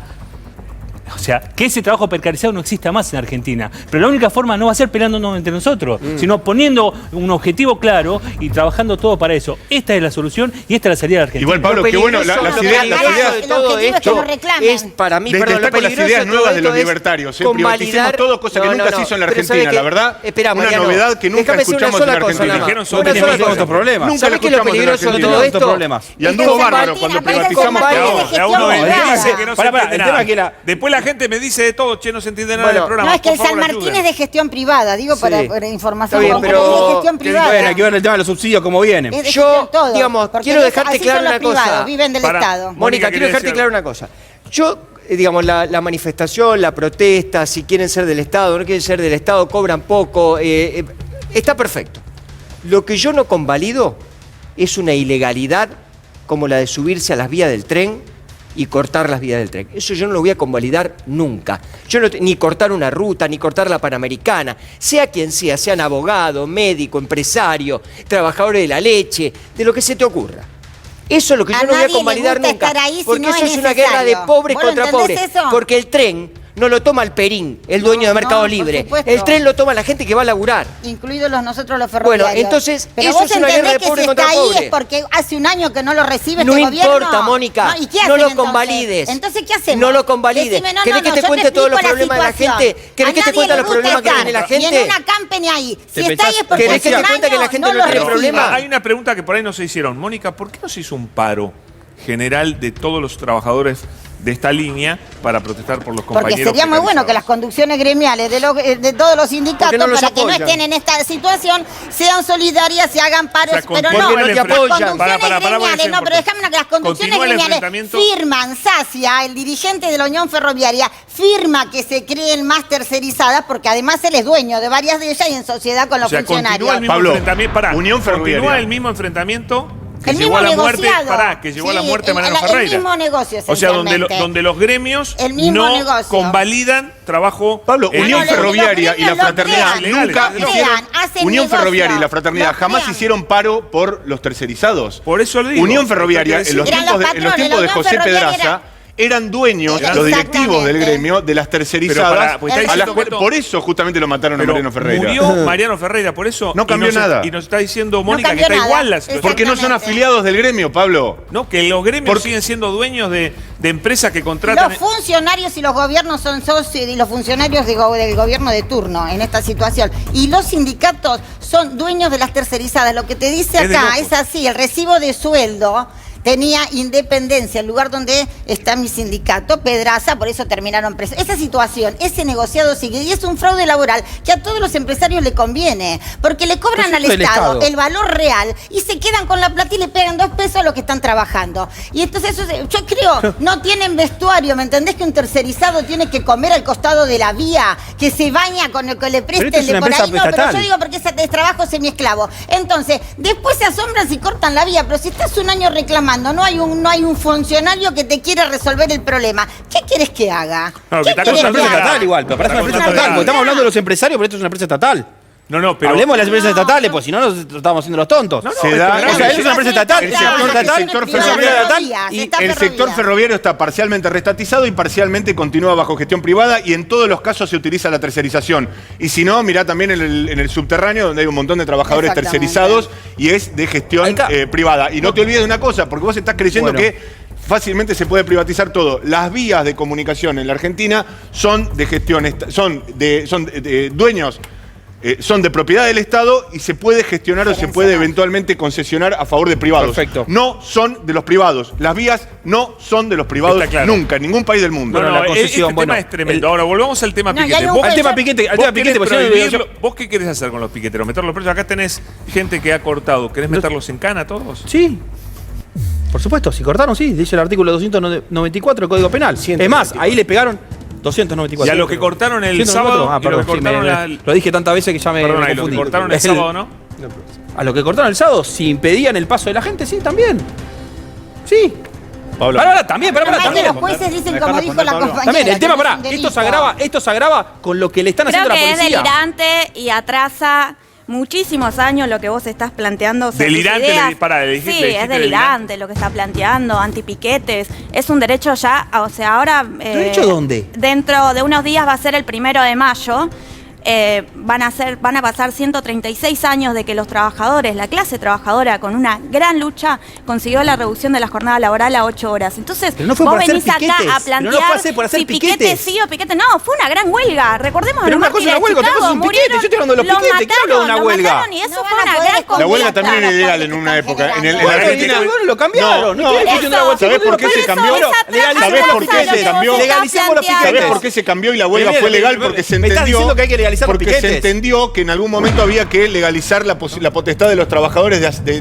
O sea, que ese trabajo precarizado no exista más en Argentina. Pero la única forma no va a ser peleándonos entre nosotros, sino poniendo un objetivo claro y trabajando todo para eso. Esta es la solución y esta es la salida de Argentina. Igual, Pablo, qué bueno, las peligroso, ideas lo que de todo el objetivo es que esto lo reclamen. es para mí, perdón, lo destaco las peligroso ideas de todo nuevas de los esto es libertarios. convalidar- Privaticemos todo, cosa que nunca se hizo en la pero Argentina, ¿sabe qué? la verdad. Espera, una Mariano, novedad que nunca déjame decir una escuchamos en sola la cosa Argentina. nada más. Dijeron solo Una tenemos sola cosa. otros problemas. Nunca ¿Sabe lo qué es lo escuchamos en la peligroso de Argentina. todo Otros esto? problemas. Y anduvo San bárbaro Martín, cuando aparece privatizamos San Martín todo. de gestión uno privada. dice que no se Pará, entiende el nada. tema que la- Después la gente me dice de todo, che, no se entiende nada Bueno, del programa. No, es que el Por San favor, Martín ayuden. es de gestión privada, digo, para Está información. bien, porque pero- es de gestión privada. Bueno, hay que ver el tema de los subsidios, cómo vienen. Es de Yo, gestión todo, digamos, porque quiero es- dejarte así claro son los una cosa. privados, viven del Para- Estado. Mónica, Mónica, quiero quería dejarte decir claro una cosa. Yo, digamos, la manifestación, la protesta, si quieren ser del Estado, no quieren ser del Estado, cobran poco, está perfecto. Lo que yo no convalido es una ilegalidad como la de subirse a las vías del tren y cortar las vías del tren. Eso yo no lo voy a convalidar nunca. Yo no, ni cortar una ruta, ni cortar la Panamericana, sea quien sea, sean abogado, médico, empresario, trabajadores de la leche, de lo que se te ocurra. Eso es lo que A yo no voy a nadie le convalidar gusta nunca. estar ahí si Porque no eso es es una guerra de necesario. pobres ¿Vos lo contra entendés pobres. eso? Porque el tren no lo toma el Perín, el dueño No, de Mercado no, por Libre. supuesto. El tren lo toma la gente que va a laburar. Incluidos nosotros los ferroviarios. Bueno, entonces, pero eso vos es una guerra entendés de que pobre si contra está ahí pobre. es porque hace un año que no lo recibe No este gobierno. importa, Mónica. ¿Y qué No hacen lo entonces? convalides. Entonces, ¿qué hacemos? No lo convalides. Decime, no, ¿Querés no, que no, te yo cuente todos los explico problemas de la situación. gente? ¿Querés A que te nadie cuente le los gusta problemas que estar, tiene la Y gente? en una campen ahí. Si ¿Te está pensás- ahí es porque ¿Querés que hace te un cuente que la año gente no no lo tiene recibe? problema? Hay una pregunta que por ahí no se hicieron. Mónica, ¿por qué no se hizo un paro general de todos los trabajadores de esta línea para protestar por los compañeros? Porque sería muy bueno que las conducciones gremiales de todos los sindicatos, Porque no los para que no apoyan. estén en esta situación, sean solidarias y hagan paros, O sea, pero continúa no, el las enfrentamiento. conducciones Para, porque gremiales, es no, pero importante. déjame que las conducciones Continúa el gremiales enfrentamiento. firman, Sacia, el dirigente de la Unión Ferroviaria, firma que se creen más tercerizadas, porque además él es dueño de varias de ellas y en sociedad con los O sea, funcionarios. continúa el mismo Pablo, enfrentamiento. Pará, Unión continúa Ferroviaria. el mismo enfrentamiento que El llevó a mismo la muerte, negociado. que llevó a la Sí, muerte de Mariano el Ferreira. mismo negocio, O sea, esencialmente. donde los gremios El mismo no negocio. convalidan trabajo. Pablo, Unión los Ferroviaria y la gremios lo Fraternidad crean, nunca lo hicieron. hacen Unión negocio, Ferroviaria y la Fraternidad lo jamás crean. hicieron paro por los tercerizados. Por eso lo digo. Unión Ferroviaria, en los Eran tiempos los de, en los patrones, tiempos de la José Unión Ferroviaria Pedraza, eran dueños, Era- los directivos del Exactamente. gremio, de las tercerizadas. pues está a las diciendo cuales- que por eso justamente lo mataron a Pero Mariano Ferreira. murió Mariano Ferreira, por eso. No cambió nada. Y nos está diciendo Mónica que cambió está nada. igual la situación. Porque no son Exactamente. afiliados del gremio, Pablo. No, que los gremios Porque- siguen siendo dueños de empresas que contratan. Los funcionarios y los gobiernos son socios y los funcionarios del gobierno de turno en esta situación. Y los sindicatos son dueños de las tercerizadas. Lo que te dice Es de acá locos. es así, el recibo de sueldo tenía independencia, el lugar donde está mi sindicato, Pedraza, por eso terminaron presos. Esa situación, ese negociado sigue y es un fraude laboral que a todos los empresarios le conviene, porque le cobran Pero al eso es del Estado Estado. el valor real y se quedan con la plata y le pegan 2 pesos a los que están trabajando. Y entonces eso yo creo, no tienen vestuario, ¿me entendés? Que un tercerizado tiene que comer al costado de la vía, que se baña con el que le Pero esto presten es de una por ahí, empresa no, pero yo estatal. digo porque es trabajo semiesclavo. Entonces, después se asombran si cortan la vía, pero si estás un año reclamando, no hay un funcionario que te quiera resolver el problema. ¿Qué quieres que haga? No, que ¿Qué está Pero es una quieres empresa que haga? estatal igual, pero parece una empresa Está estatal. Porque contratada. estamos hablando de los empresarios, pero esto es una empresa estatal. No, pero. Hablemos de las empresas No, estatales, no. pues si no nos estamos haciendo los tontos. Se da- O sea, eso es una empresa estatal, El es una sector- empresa estatal, el sector es una empresa ferroviario. estatal y El sector ferroviario está parcialmente restatizado y parcialmente continúa bajo gestión privada y en todos los casos se utiliza la tercerización. Y si no, mirá también en el subterráneo donde hay un montón de trabajadores Exactamente. tercerizados y es de gestión Ahí está. privada. Y no te olvides de una cosa, porque vos estás creyendo Bueno. que fácilmente se puede privatizar todo. Las vías de comunicación en la Argentina son de gestión, son de dueños. Son de propiedad del Estado y se puede gestionar o se puede eventualmente concesionar a favor de privados. Perfecto. No son de los privados. Las vías no son de los privados Está claro. nunca, en ningún país del mundo. No, Bueno, no, la concesión, este bueno, tema es tremendo. Ahora, volvamos al tema No, y piquete. hay un Vos- juez- Al tema piquete, ¿Vos querés pues, si no, prohibirlo? ¿Vos qué querés hacer con los piqueteros? ¿Meterlos presos? Acá tenés gente que ha cortado. ¿Querés meterlos en cana todos? Sí. Por supuesto, si cortaron, sí, dice el artículo 294 del Código Penal. Es más, ahí le pegaron 294. Y a los que cortaron el 194, sábado, y perdón, los que sí, cortaron lo dije tantas veces que ya me Perdona, y los que confundí. cortaron el sábado, ¿no? A los que cortaron el sábado, si impedían el paso de la gente, sí, también. Sí. Pablo. Pará, también, pará, Además que también. los jueces dicen, ¿Me como dejas dijo la responder, Pablo? compañera. También, el que tema, no es pará, un esto delito. se agrava con lo que le están Creo haciendo a que la es policía. delirante y atrasa muchísimos años lo que vos estás planteando. O sea, tus Delirante, ideas- le dijiste sí, es delirante lo que está planteando, antipiquetes. Es un derecho ya, o sea, ahora... ¿Derecho dónde? Dentro de unos días va a ser el 1 de mayo. Van a pasar 136 años de que los trabajadores, la clase trabajadora, con una gran lucha, consiguió la reducción de la jornada laboral a 8 horas. Entonces, Pero no fue vos por hacer venís acá piquetes, a pero plantear no fue hacer por hacer si piquetes. piquete sí o piquete no. Fue una gran huelga. Recordemos Pero a los una cosa es una mártires de huelga, otra cosa es un Chicago, piquete. Yo estoy hablando de los lo piquetes, ¿qué hablo de una lo huelga? mataron y eso No fue van a una poder gran esconder La huelga conquista. también es los ilegal que en una están época. En generando. la Bueno, Argentina- y ahora lo cambiaron. No, estoy discutiendo eso. la huelga. ¿Sabés por qué se Eso cambió? es atrás, Legalicemos ¿Sabés los por qué se piquetes. cambió? Legalicemos los ¿Sabés ¿Sabés piquetes. por qué se cambió y la huelga Bien, fue legal? bien, Porque se me estás entendió. diciendo que hay que legalizar los porque se piquetes. entendió que en algún momento había que legalizar la potestad de los trabajadores de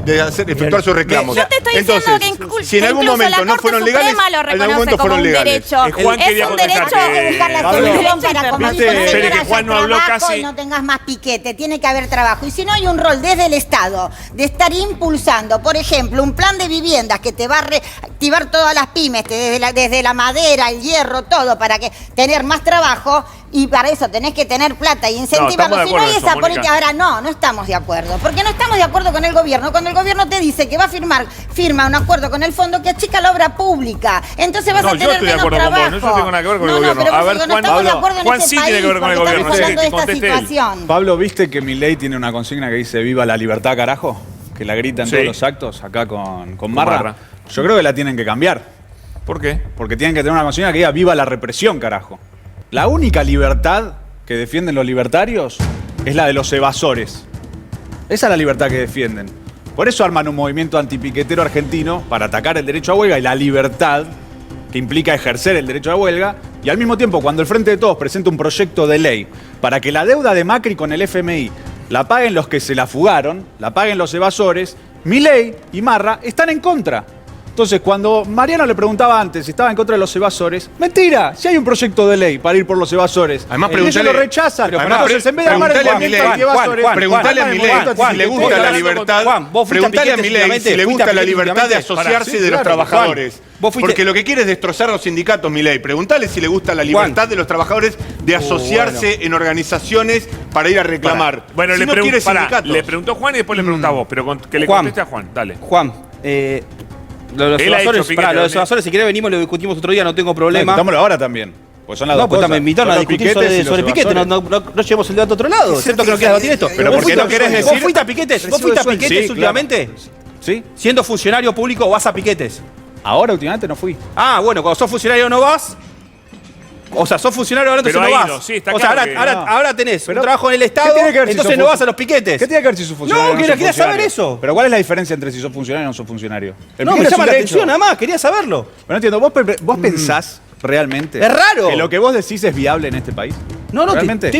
efectuar sus reclamos. Yo te estoy Entonces, diciendo que si en algún incluso momento la no Corte fueron legales, Suprema lo en algún reconoce momento como fueron un legales. derecho. Juan Es quería un contestar derecho que- Buscar la Pablo, solución para, como viste, dijo la espere, señora, que Juan no haya habló trabajo casi. y no tengas más piquete, tiene que haber trabajo. Y si no hay un rol desde el Estado de estar impulsando, por ejemplo, un plan de viviendas que te va a reactivar todas las pymes, desde la madera, el hierro, todo, para que tener más trabajo, y para eso tenés que tener plata y estamos incentivarlo. de Si no hay acuerdo en esa eso, política, Mónica. ahora no estamos de acuerdo. Porque no estamos de acuerdo con el gobierno. Cuando el gobierno te dice que va a firma un acuerdo con el fondo que achica la obra pública. Entonces vas No, a yo tener estoy de menos acuerdo con vos, trabajo. no, yo no tengo nada que ver con el No, gobierno. pero A vos ver, digo, no Juan, estamos de Pablo, acuerdo en Juan este sí tiene que país, ver con el porque gobierno, estamos sí, hablando de que esta conteste él. situación. Pablo, ¿viste que Milei tiene una consigna que dice viva la libertad, carajo? Que la grita en Sí. todos los actos acá con Marra. Marra. Yo creo que la tienen que cambiar. ¿Por qué? Porque tienen que tener una consigna que diga viva la represión, carajo. La única libertad que defienden los libertarios es la de los evasores. Esa es la libertad que defienden. Por eso arman un movimiento antipiquetero argentino para atacar el derecho a huelga y la libertad que implica ejercer el derecho a huelga. Y al mismo tiempo, cuando el Frente de Todos presenta un proyecto de ley para que la deuda de Macri con el FMI la paguen los que se la fugaron, la paguen los evasores, Milei y Marra están en contra. Entonces, cuando Mariano le preguntaba antes si estaba en contra de los evasores, mentira, si hay un proyecto de ley para ir por los evasores. Además, y ellos lo rechazan. Pero Entonces, en vez de armar el movimiento antievasores, preguntale a Milei si le gusta la libertad. Preguntale a Milei si le gusta la libertad de asociarse de los trabajadores. Porque lo que quiere es destrozar los sindicatos, Milei. Preguntale si le gusta la libertad de los trabajadores de asociarse en organizaciones para ir a reclamar. Bueno, si le preguntó Juan y después le preguntó a vos, pero que le conteste a Juan. Dale. Juan, lo de los evasores, si querés venimos y lo discutimos otro día, no tengo problema. Discutámoslo ahora también. Pues son las dos pues cosas. me invitaron a discutir sobre Piquete, no llevamos el debate a otro lado. Es cierto que no quieras debatir esto. Pero ¿por qué no querés decir? ¿Vos fuiste a piquetes? ¿Vos fuiste a piquetes últimamente? Sí. Siendo funcionario público, ¿vas a piquetes? Ahora últimamente no fui. Ah, bueno, cuando sos funcionario no vas. O sea, sos funcionario ahora, entonces Pero no ha ido, vas. sí, está o sea, claro ahora tenés un trabajo en el ¿qué Estado, tiene que ver si entonces sos no vas a los piquetes. ¿Qué tiene que ver si sos funcionario? No, quería saber eso. Pero ¿cuál es la diferencia entre si sos funcionario o no sos funcionario? El No, me piquete es llama un la derecho. atención nada más, quería saberlo. Pero no entiendo, ¿vos pensás realmente Es raro. que lo que vos decís es viable en este país? No, ¿Realmente?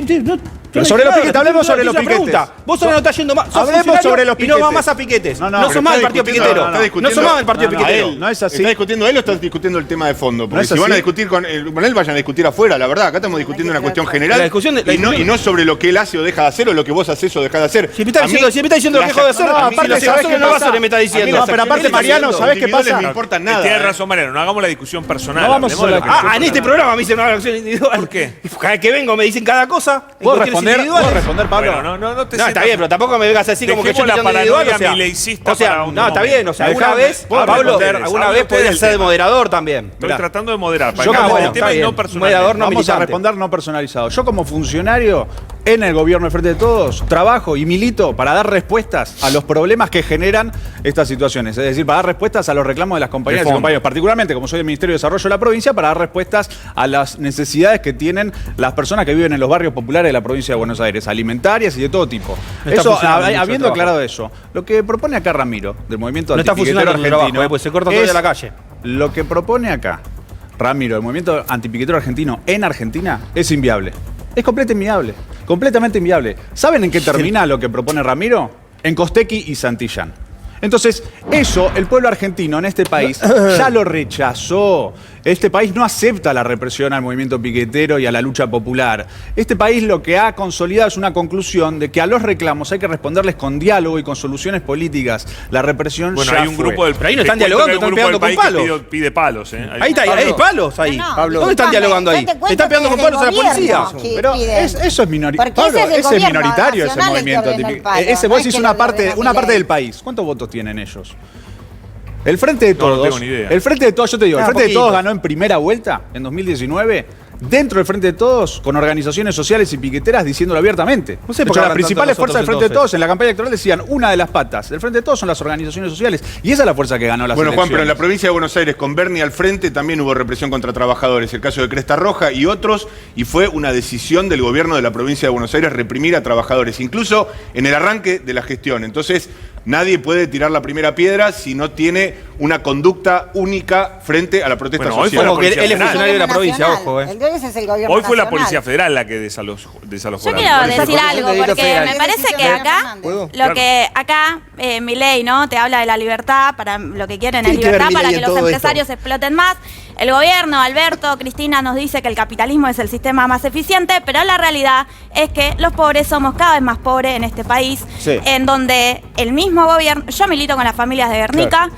Pero sobre los piquetes, hablemos sobre los piquetes. Vos ahora no estás yendo más. Sos Hablemos funcionario sobre los y no vas piquetes. más a piquetes. No, No sos más del partido piquetero. No sos más del partido piquetero. No es así. ¿Está discutiendo él o estás discutiendo el tema de fondo? Porque No es si van a así. discutir con él, vayan a discutir afuera, la verdad. Acá estamos discutiendo una cuestión general. La discusión y no sobre lo que él hace o deja de hacer o lo que vos haces o dejás de hacer. Si me está diciendo lo que dejo de hacer, aparte, si ¿sabés qué no vas pasa? a me está diciendo. No, pero aparte, Mariano, ¿sabés qué pasa? No me importa nada. Tiene razón, Mariano, no hagamos la discusión personal. No vamos hablemos de a lo que la- nosotros En este hablamos. programa me dicen una acción individual. ¿Por qué? Cada vez que vengo me dicen cada cosa. en ¿Puedo cuestiones responder? ¿Puedo individuales. responder, Pablo? Bueno, no te No, está bien, pero tampoco me vengas así como que yo Dejemos la tirando individual, paranoia o sea, mileicista o sea, para un no, está momento. bien, o sea, alguna Dejame, vez, ¿puedo Pablo, responder? alguna Hable vez usted podría del ser de tema. moderador también. Estoy Mirá. tratando de moderar. Para Yo que como- hablemos del está tema y bien. no personalmente. Moderador no Vamos a militante. responder no personalizado. Yo como funcionario en el gobierno de Frente de Todos trabajo y milito para dar respuestas a los problemas que generan estas situaciones. Es decir, para dar respuestas a los reclamos de las compañeras y fondo. compañeros. Particularmente, como soy del Ministerio de Desarrollo de la provincia, para dar respuestas a las necesidades que tienen las personas que viven en los barrios populares de la provincia de Buenos Aires, alimentarias y de todo tipo. Está Eso, funcionando mucho el habiendo trabajo. aclarado eso, lo que propone acá Ramiro, del movimiento No está antipiquetero funcionando el argentino, trabajo, pues se corta todo de es la calle. Lo que propone acá Ramiro, el movimiento antipiquetero argentino en Argentina, es inviable. Es completamente inviable. ¿Saben en qué termina lo que propone Ramiro? En Costequi y Santillán. Entonces, eso el pueblo argentino en este país ya lo rechazó. Este país no acepta la represión al movimiento piquetero y a la lucha popular. Este país lo que ha consolidado es una conclusión de que a los reclamos hay que responderles con diálogo y con soluciones políticas. La represión Bueno, ya hay un fue. grupo del Pero ahí no están te cuento dialogando, que hay están un pegando grupo del con país que palos. pide palos, ¿eh? Ahí está, hay palos ahí. No, Pablo, ¿Dónde están dialogando ahí? yo te cuento Están pegando que con palos a la desde el policía. gobierno que Pero piden. eso es minoritario. Porque ese es el Ese es gobierno minoritario ese nacional el que movimiento ordena el antipiquetero. palo, Ese no vos es decís que una lo parte ordena del Milei. país. ¿Cuántos votos tienen ellos? El Frente de No, Todos. no tengo ni idea. El Frente de Todos, yo te digo, el Ah, Frente de poquito. Todos ganó en primera vuelta en 2019. Dentro del Frente de Todos, con organizaciones sociales y piqueteras diciéndolo abiertamente. No sé De por hecho, qué las hablan principales tanto de fuerzas del nosotros, Frente de Todos entonces. en la campaña electoral decían una de las patas del Frente de Todos son las organizaciones sociales. Y esa es la fuerza que ganó las Bueno, Juan, pero en la elecciones. provincia de Buenos Aires, con Bernie al frente, también hubo represión contra trabajadores. El caso de Cresta Roja y otros, y fue una decisión del gobierno de la provincia de Buenos Aires reprimir a trabajadores, incluso en el arranque de la gestión. Entonces, nadie puede tirar la primera piedra si no tiene una conducta única frente a la protesta Bueno, hoy social. fue Como que Policía él es Federal. funcionario de la provincia, Nacional. ojo, El de ese es el gobierno Hoy fue la nacional. Policía Federal la que desalojó Yo la quiero Policía decir Federal. algo, porque me parece que acá, lo que acá Milei, ¿no? Te habla de la libertad, para lo que quieren es Tiene que ver libertad para Milei que en los todo empresarios exploten más. El gobierno, Alberto, Cristina nos dice que el capitalismo es el sistema más eficiente, pero la realidad es que los pobres somos cada vez más pobres en este país, Sí. en donde el mismo gobierno, yo milito con las familias de Guernica,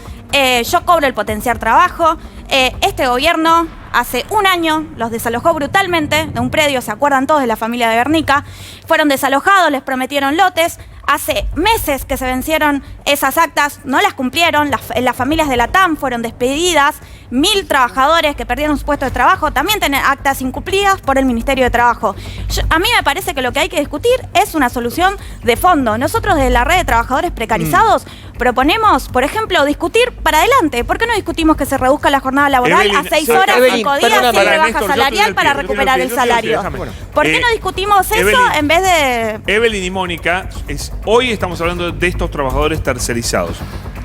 yo cobro el potenciar trabajo, este gobierno hace un año los desalojó brutalmente de un predio, se acuerdan todos de la familia de Guernica, fueron desalojados, les prometieron lotes, hace meses que se vencieron esas actas, no las cumplieron, las familias de la TAM fueron despedidas, 1000 trabajadores que perdieron su puesto de trabajo también tienen actas incumplidas por el Ministerio de Trabajo. A mí me parece que lo que hay que discutir es una solución de fondo. Nosotros desde la red de trabajadores precarizados proponemos, por ejemplo, discutir para adelante. ¿Por qué no discutimos que se reduzca la jornada laboral Evelyn, a 6 sí, horas, Evelyn, 5 días, perdóname. sin Para, rebaja Néstor, yo te doy salarial el para pie, yo te doy el recuperar pie, el yo te doy el pie, salario? déjame. ¿Por qué no discutimos eso Evelyn. en vez de...? Evelyn y Mónica, hoy estamos hablando de estos trabajadores tercerizados.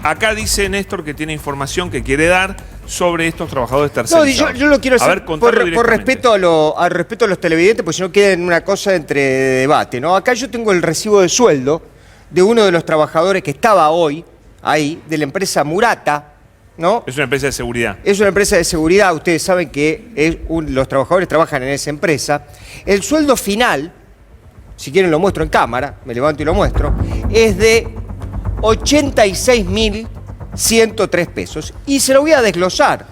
Acá dice Néstor que tiene información que quiere dar sobre estos trabajadores No, tercerizados. yo lo quiero A hacer ver, contalo por directamente. respeto al respeto a los televidentes, porque si no queda en una cosa entre debate, ¿no? Acá yo tengo el recibo de sueldo de uno de los trabajadores que estaba hoy ahí, de la empresa Murata, ¿no? Es una empresa de seguridad. Es una empresa de seguridad, ustedes saben que los trabajadores trabajan en esa empresa. El sueldo final, si quieren lo muestro en cámara, me levanto y lo muestro, es de 86.103 pesos. Y se lo voy a desglosar,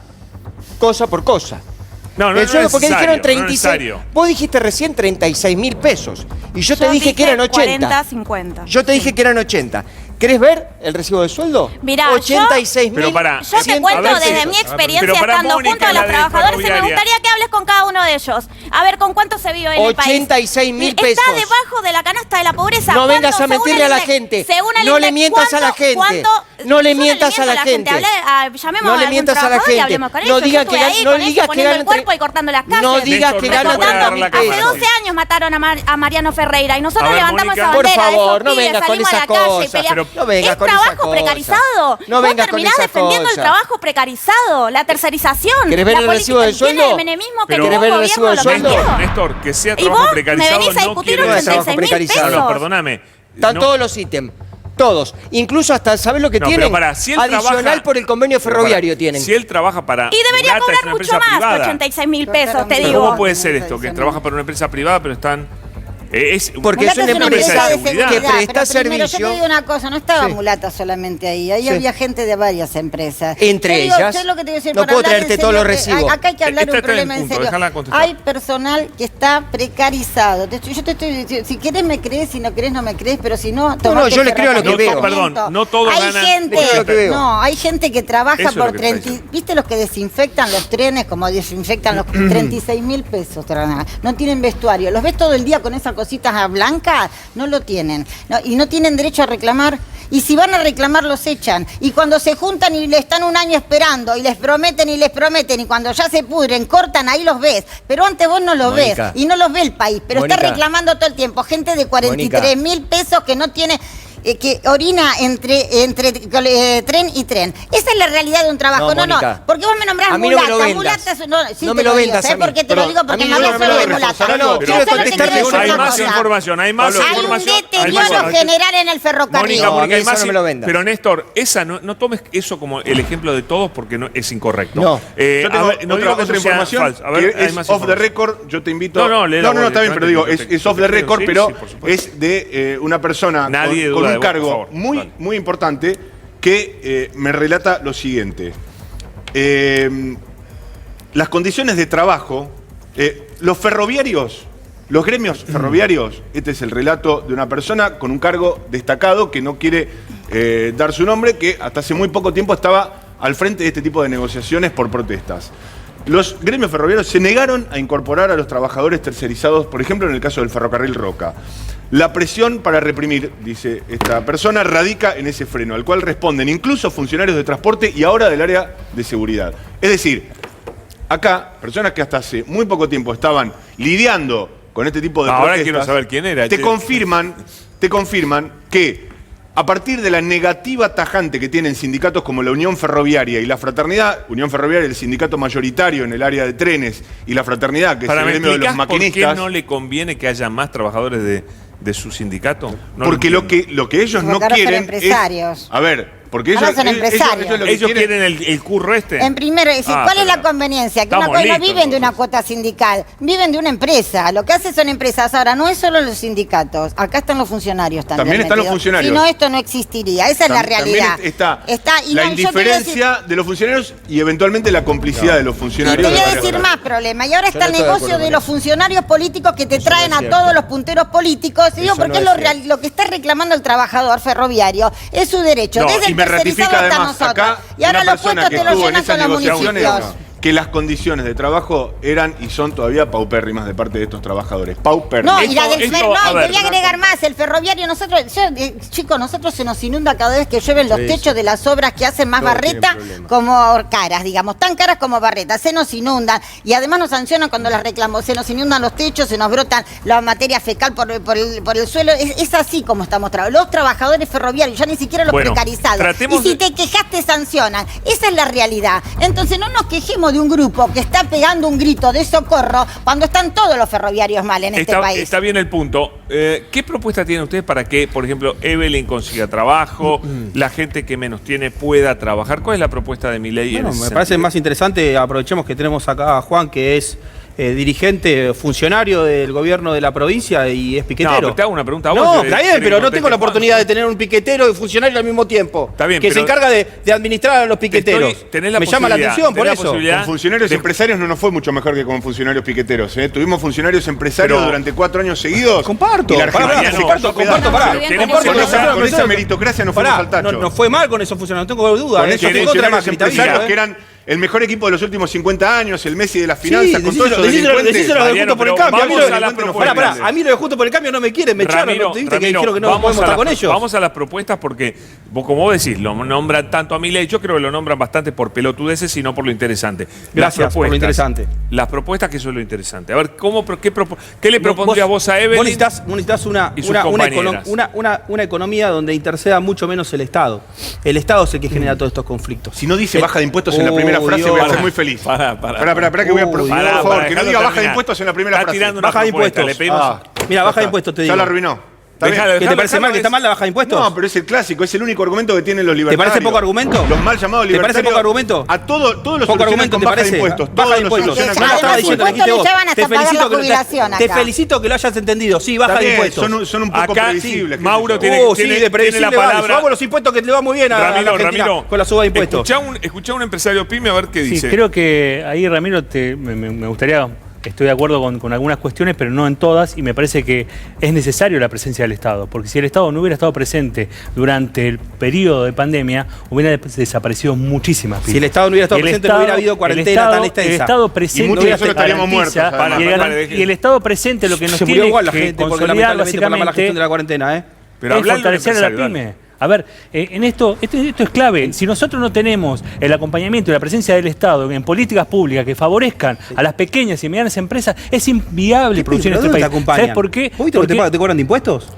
cosa por cosa. No, el sueldo, porque dijeron no es 36. necesario. Vos dijiste recién 36.000 pesos. Y yo te dije que eran 80. 40, 50. Yo te dije que eran 80. ¿Querés ver el recibo de sueldo? Mirá, 86.000. Pero pará, Yo te cuento a ver, desde sí. mi experiencia Pero para estando Mónica, junto a la los de trabajadores y me ferroviaria. gustaría que hables con cada uno de ellos. A ver, ¿con cuánto se vive en el país? 86.000 pesos. Está debajo de la canasta de la pobreza. No vengas a ¿Cuánto, según mentirle el a la INDEC? gente. Según el No le INDEC, mientas a la gente. No le yo mientas a la gente. Llamemos No a le algún mientas a la trabajador y gente. hablemos con No ellos. digas Yo que estuve gan- ahí no con ellos digas que poniendo el ganan cuerpo tre- y cortando las calles. No digas Néstor, que no te ganan puedo agarrar 30.000 la Hace cámara. 12 años mataron a Mariano Ferreira y nosotros A ver, levantamos Mónica. esa Por bandera. favor, esos no pibes, vengas con salimos a esas la calle, cosas. peleamos. No vengas ¿Es con esas trabajo cosas. precarizado? No Vos vengas con terminás esas defendiendo el cosas. trabajo precarizado, la tercerización. ¿Querés ver la el política- recibo del tiene sueldo? el menemismo que Pero- ningún ¿Querés ver el recibo gobierno del lo sueldo? planteó. Néstor, que sea Y trabajo vos me precarizado venís a no discutir quiere un decir... 86.000 precarizado. No, pesos. perdóname. Están No- todos los ítems. Todos. Incluso hasta, ¿sabés lo que No, tienen? pero pará, si él adicional trabaja- por el convenio Pero ferroviario pará, tienen. Si él trabaja para... Y debería Murata, es cobrar una mucho empresa más que privada. 86.000 pesos, te Pero digo. ¿cómo puede ser esto? Que trabaja para una empresa privada, pero están... Porque Mulata es una empresa de seguridad. que seguridad, presta pero primero, servicio. Yo te digo una cosa, no estaba Sí. Mulata solamente ahí Sí. había gente de varias empresas. Entre Yo digo, ellas, yo lo que te voy a decir, no para puedo hablar en traerte serio, todos los que recibos. Acá hay que hablar Este un está en el problema en punto, serio. déjala contestar. Hay personal que está precarizado. Yo te estoy diciendo, si querés me crees, si no querés no me crees, pero si no, tomate yo le el creo lo que ferrocarril. veo. Perdón, no todos hay ganan- gente, Le creo lo que veo. no, hay gente que trabaja Eso es lo por que está 30, diciendo. ¿viste los que desinfectan los trenes como desinfectan los 36.000 pesos? No tienen vestuario. Los ves todo el día con esas cositas blancas, no lo tienen. No, y no tienen derecho a reclamar. Y si van a reclamar, los echan. Y cuando se juntan y le están un año esperando y les prometen, y cuando ya se pudren, cortan, ahí los ves. Pero antes vos no los Mónica. ves. Y no los ve el país. Pero está Mónica. reclamando todo el tiempo. Gente de 43.000 pesos que no tiene... que orina entre tren y tren. Esa es la realidad de un trabajo. No, Mónica. porque vos me nombrás A mí no me mulata. lo vendas. Mulata es, sí No te me lo digo. vendas ¿Sabés a mí. por qué te lo digo? A Porque mí me no hablas me lo solo de vendas. mulata. No, no, Yo quiero solo te contestarte quiero con decir Hay una más cosa. información, hay más Hay un información. hay deterioro más- general en el ferrocarril. Mónica, No, Mónica, a hay mí eso más no me lo vendas. Pero Néstor, no tomes eso como el ejemplo de todos porque no, es incorrecto. No. Yo tengo no digo que otra eso sea información falso. A ver, que hay es más off the información. record. Yo te invito. No, lee la no, voz está bien, pero digo, es off the record, Sí, pero sí, por supuesto. es de una persona Nadie con duda de un vos, por cargo favor. muy, Dale. muy importante que me relata lo siguiente. Las condiciones de trabajo, los ferroviarios, los gremios ferroviarios, este es el relato de una persona con un cargo destacado que no quiere dar su nombre, que hasta hace muy poco tiempo estaba al frente de este tipo de negociaciones por protestas. Los gremios ferroviarios se negaron a incorporar a los trabajadores tercerizados, por ejemplo, en el caso del ferrocarril Roca. La presión para reprimir, dice esta persona, radica en ese freno, al cual responden incluso funcionarios de transporte y ahora del área de seguridad. Es decir, acá, personas que hasta hace muy poco tiempo estaban lidiando con este tipo de Ahora protestas, quiero saber quién era. te confirman que a partir de la negativa tajante que tienen sindicatos como la Unión Ferroviaria y la Fraternidad, Unión Ferroviaria, el sindicato mayoritario en el área de trenes, y la Fraternidad, que es el ¿me gremio de los explicás por qué maquinistas, no le conviene que haya más trabajadores de su sindicato? No porque lo lo que ellos no Porque ahora son quieren empresarios. es... A ver, porque Ahora ellos, son empresarios. ellos lo que ¿Ellos quieren el curro este? En primero, es decir, Ah, ¿cuál es la pero conveniencia? Que estamos no listos, viven de una entonces. cuota sindical, viven de una empresa. Lo que hacen son empresas. Ahora, no es solo los sindicatos, acá están los funcionarios también. También están los metidos. funcionarios. Si no, esto no existiría. Esa es la realidad. También está y la no, yo te voy a indiferencia de los funcionarios y eventualmente la complicidad de los Y funcionarios. te voy de a varias decir horas. más problema. Y ahora Yo está el no estoy de negocio acuerdo de con los eso. funcionarios políticos que te Eso traen no es a cierto. todos los punteros políticos. Y digo, Eso porque no es cierto. lo que está reclamando el trabajador ferroviario es su derecho. No, Desde y el me tercerizado ratifica hasta además nosotros. acá Y ahora una los persona puestos que te los estuvo en llenan esas con los negociaciones municipios. que las condiciones de trabajo eran y son todavía paupérrimas de parte de estos trabajadores. Paupérrimas. No, y la del Esto, no, a y ver, te voy a agregar más, el ferroviario, chicos, nosotros se nos inunda cada vez que llueven los techos de las obras que hacen más Todos barreta tienen problemas. como caras, digamos, tan caras como barretas, se nos inundan y además nos sancionan cuando las reclamamos, se nos inundan los techos, se nos brotan la materia fecal por el suelo, es así como estamos trabajando. Los trabajadores ferroviarios, ya ni siquiera los Bueno, precarizados. tratemos Y si de- te quejas te sancionan, esa es la realidad. Entonces no nos quejemos hablamos de un grupo que está pegando un grito de socorro cuando están todos los ferroviarios mal en este país. Está bien el punto. ¿Qué propuesta tienen ustedes para que, por ejemplo, Evelyn consiga trabajo, la gente que menos tiene pueda trabajar? ¿Cuál es la propuesta de Milei? Bueno, me parece más interesante, aprovechemos que tenemos acá a Juan, que es dirigente, funcionario del gobierno de la provincia y es piquetero. No, pero te hago una pregunta a vos. No, está bien, pero no tengo la oportunidad de tener un piquetero y funcionario al mismo tiempo. Está bien, que pero se encarga de administrar a los piqueteros. Tenés Me llama la atención por eso. Con funcionarios empresarios no nos fue mucho mejor que con funcionarios piqueteros. Tuvimos funcionarios empresarios Pero- durante 4 años seguidos. Comparto, Y la Argentina pará, se comparto, cayó a pedazos. comparto, pará. Pero Comparto tenemos con que Con esa nosotros. meritocracia nos fuimos Pará, al tacho. no fue mal con esos funcionarios, no tengo duda. Con Yo esos estoy contra funcionarios Macri, está bien, empresarios que eran el mejor equipo de los últimos 50 años, el Messi de las finanzas, con todos esos delincuentes. Decíselo de Juntos por el pero Cambio. A mí vamos lo a las de- propuestas. pará, a mí lo de Juntos por el Cambio no me quieren, me echaron. Ramiro, ¿No te viste que Ramiro, dijeron que no vamos podemos a estar las- con ellos? Vamos a las propuestas porque, vos como vos decís, lo nombran tanto a Milei, yo creo que lo nombran bastante por pelotudeces y no por lo interesante. Las Gracias por lo propuestas, interesante. Las propuestas que son lo interesante. A ver, ¿qué le propondría vos a Evelyn? Vos necesitas y sus compañeras? una economía donde interceda mucho menos el Estado. El Estado es el que genera todos estos conflictos. Si no dice baja de impuestos en la primera frase, Dios. voy a ser muy feliz. Pará, que voy a por favor, que no diga baja de impuestos en la primera Está frase. tirando una Baja de propuesta, impuestos. le pedimos- Ah, Mira, baja de ya impuestos, te está. digo. Ya la arruinó. ¿Está bien? Dejalo, ¿Qué te parece mal? ¿Que es- está mal la baja de impuestos? No, pero es el clásico, es el único argumento que tienen los ¿Te libertarios. parece poco argumento? Los mal llamados ¿Te parece libertarios. poco argumento? A todos los Poco solucionan argumento, con ¿te baja de parece? impuestos. Baja Todos de los impuestos. solucionan Porque con No, baja estaba de diciendo, impuestos. lo dijiste vos. ya van hasta pagar la jubilación Te acá. felicito que lo hayas entendido. Sí, baja Está de bien, impuestos. son un poco Acá, previsibles. qué Mauro sé yo. tiene- Sí, de tiene previsible la vale. palabra- Subamos los impuestos que le va muy bien a la Argentina con la suba de impuestos. Escuchá a un empresario pyme a ver qué Sí, dice. creo que ahí, Ramiro, me gustaría, estoy de acuerdo con algunas cuestiones, pero no en todas, y me parece que es necesario la presencia del Estado, porque si el Estado no hubiera estado presente durante el periodo de pandemia, hubiera desaparecido muchísimas pymes. Si el Estado no hubiera estado Y el presente, no hubiera habido cuarentena tan extensa. El Estado presente muchos de nosotros estaríamos garantiza- muertos, además. y el Estado presente lo que nos Se murió tiene igual la que gente porque consolidar lamentablemente por la mala básicamente gestión de la cuarentena, Pero es hablale de un fortalecer a la empresario, pyme. A ver, en esto es clave. Si nosotros no tenemos el acompañamiento y la presencia del Estado en políticas públicas que favorezcan a las pequeñas y medianas empresas, es inviable producir en este país. ¿Sabes por qué? ¿Vos viste lo que te cobran de impuestos?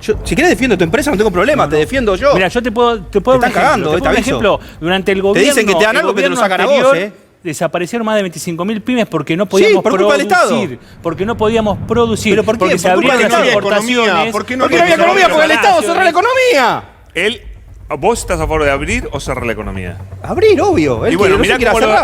Yo, si querés defiendo tu empresa, no tengo problema, te defiendo yo. Mira, yo te puedo Te dar están cagando, un te aviso. ejemplo. Durante el gobierno, dicen que te dan algo que te lo sacan a vos, anterior, desaparecieron más de 25.000 pymes porque no podíamos por culpa del producir. Porque no podíamos producir. ¿Pero por qué? Porque se Por culpa abrieron de las que no había economía. exportaciones. ¿Por qué Porque no había economía, porque el Estado cerró la economía. ¿Vos estás a favor de abrir o cerrar la economía? Abrir, obvio. Y bueno, mirá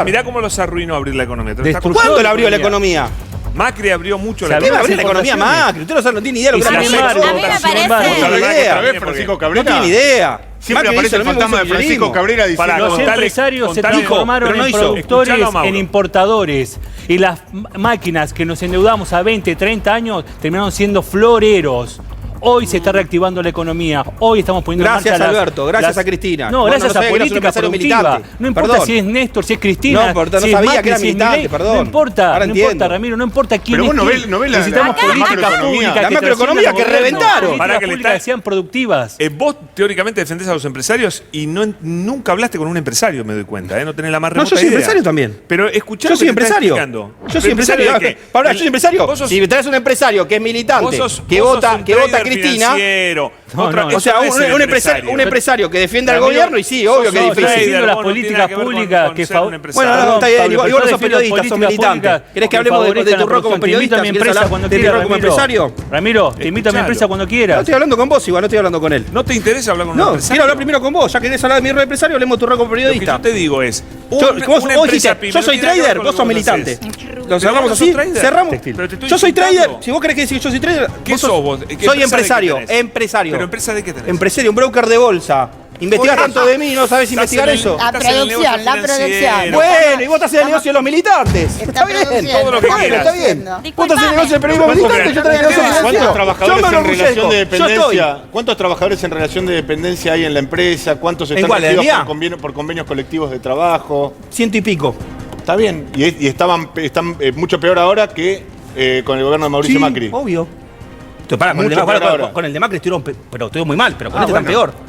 mirá cómo los arruinó abrir la economía. Te lo está Destruyó ¿Cuándo la abrió la economía? Macri abrió mucho Se la abrió ¿Qué va a economía. abrir la economía Macri? Usted no tiene idea de lo Y que era sin la embargo, A mí me sin parece- embargo, ¿Vos sabés idea. que otra vez Porque- Francisco No Cabrera? tiene idea. Siempre Macri aparece hizo el lo mismo fantasma de que el Francisco kirchnerismo. Cabrera diciendo... Los Contale- empresarios se contale- transformaron pero no en hizo. productores, Escuchalo a Mauro. en importadores. Y las máquinas que nos endeudamos a 20, 30 años terminaron siendo floreros. Hoy se está reactivando la economía. Hoy estamos poniendo en Gracias, marcha Alberto. Gracias a Cristina. No, Bueno, gracias no sabía a que eras un política empresario productiva. militante. No importa Perdón. si es Néstor, si es Cristina. No importa, no si es sabía Macri, que era si es militante, Milei. perdón. No importa, Ahora no entiendo. importa, Ramiro, no importa quién Pero es vos no quién. ves- no ves la- Necesitamos la políticas macroeconomía. públicas La que macroeconomía trasciendan que gobiernos, reventaron. políticas Pará que le públicas está- que sean productivas. Vos teóricamente defendés a los empresarios y nunca hablaste con un empresario, me doy cuenta, ¿eh? No tenés la más No, remota yo soy idea. empresario también. Pero escuchá Yo lo que soy te está empresario. explicando. Yo soy empresario. ¿De qué? Ahora, yo soy empresario. Vos sos- Si traes un empresario que es militante, que vos vota sos un que vota trader Cristina, financiero. No, Otra- no, eso o sea, no es ser un empresario que defiende al Ramiro, gobierno y sí, obvio sos que es un difícil. trader, Defiendo las vos no políticas tiene nada que ver públicas con que ser un favor- empresario. Bueno, no, está bien. Pablo, Igual pero vos yo sos defiendo periodista, sos políticas militante. públicas ¿Querés que que hablemos de favorezcan tu la rol como producción? Te invito periodista? a mi ¿Querés empresa hablar cuando de mi quieras, rol como Ramiro. empresario? Ramiro, te invito a mi Escuchalo. empresa cuando No quieras. estoy hablando con vos, igual no estoy hablando con él. ¿No te interesa hablar con un No, empresario? quiero hablar primero con vos. Ya querés hablar de mi rol de empresario, hablemos de tu rol como Lo que periodista. yo te digo es, Vos dijiste, yo soy trader, vos sos militante. ¿Lo cerramos vos así? sos trader. ¿Cerramos? Textil. Pero te estoy Yo soy trader. insultando. Si vos querés que decir que yo soy trader, ¿Qué vos sos vos? ¿Qué Soy empresa de empresario, qué tenés? empresario. ¿Pero empresa de qué tenés? Empresario, un broker de bolsa. Investigás tanto de mí, no sabés investigar eso. La Estás en el producción, negocio la producción. financiero. Bueno, y vos estás en el negocio de los militantes. Está produciendo, todo lo que está quieras. Está bien. produciendo. Vos estás en el negocio del periodismo militante, yo estoy en el negocio ¿Cuántos financiero. trabajadores Yo me en relación enorgullezco. de Yo estoy. dependencia? ¿Cuántos trabajadores en relación de dependencia hay en la empresa? ¿Cuántos están cuál, en regidos la mía? por convenios colectivos de trabajo? 100 y pico. Está bien. Y están mucho peor ahora que con el gobierno de Mauricio Macri. Obvio. Pará, Mucho peor ahora. con el de Macri estuvieron, pero estuvo muy mal, pero con este bueno. están peor.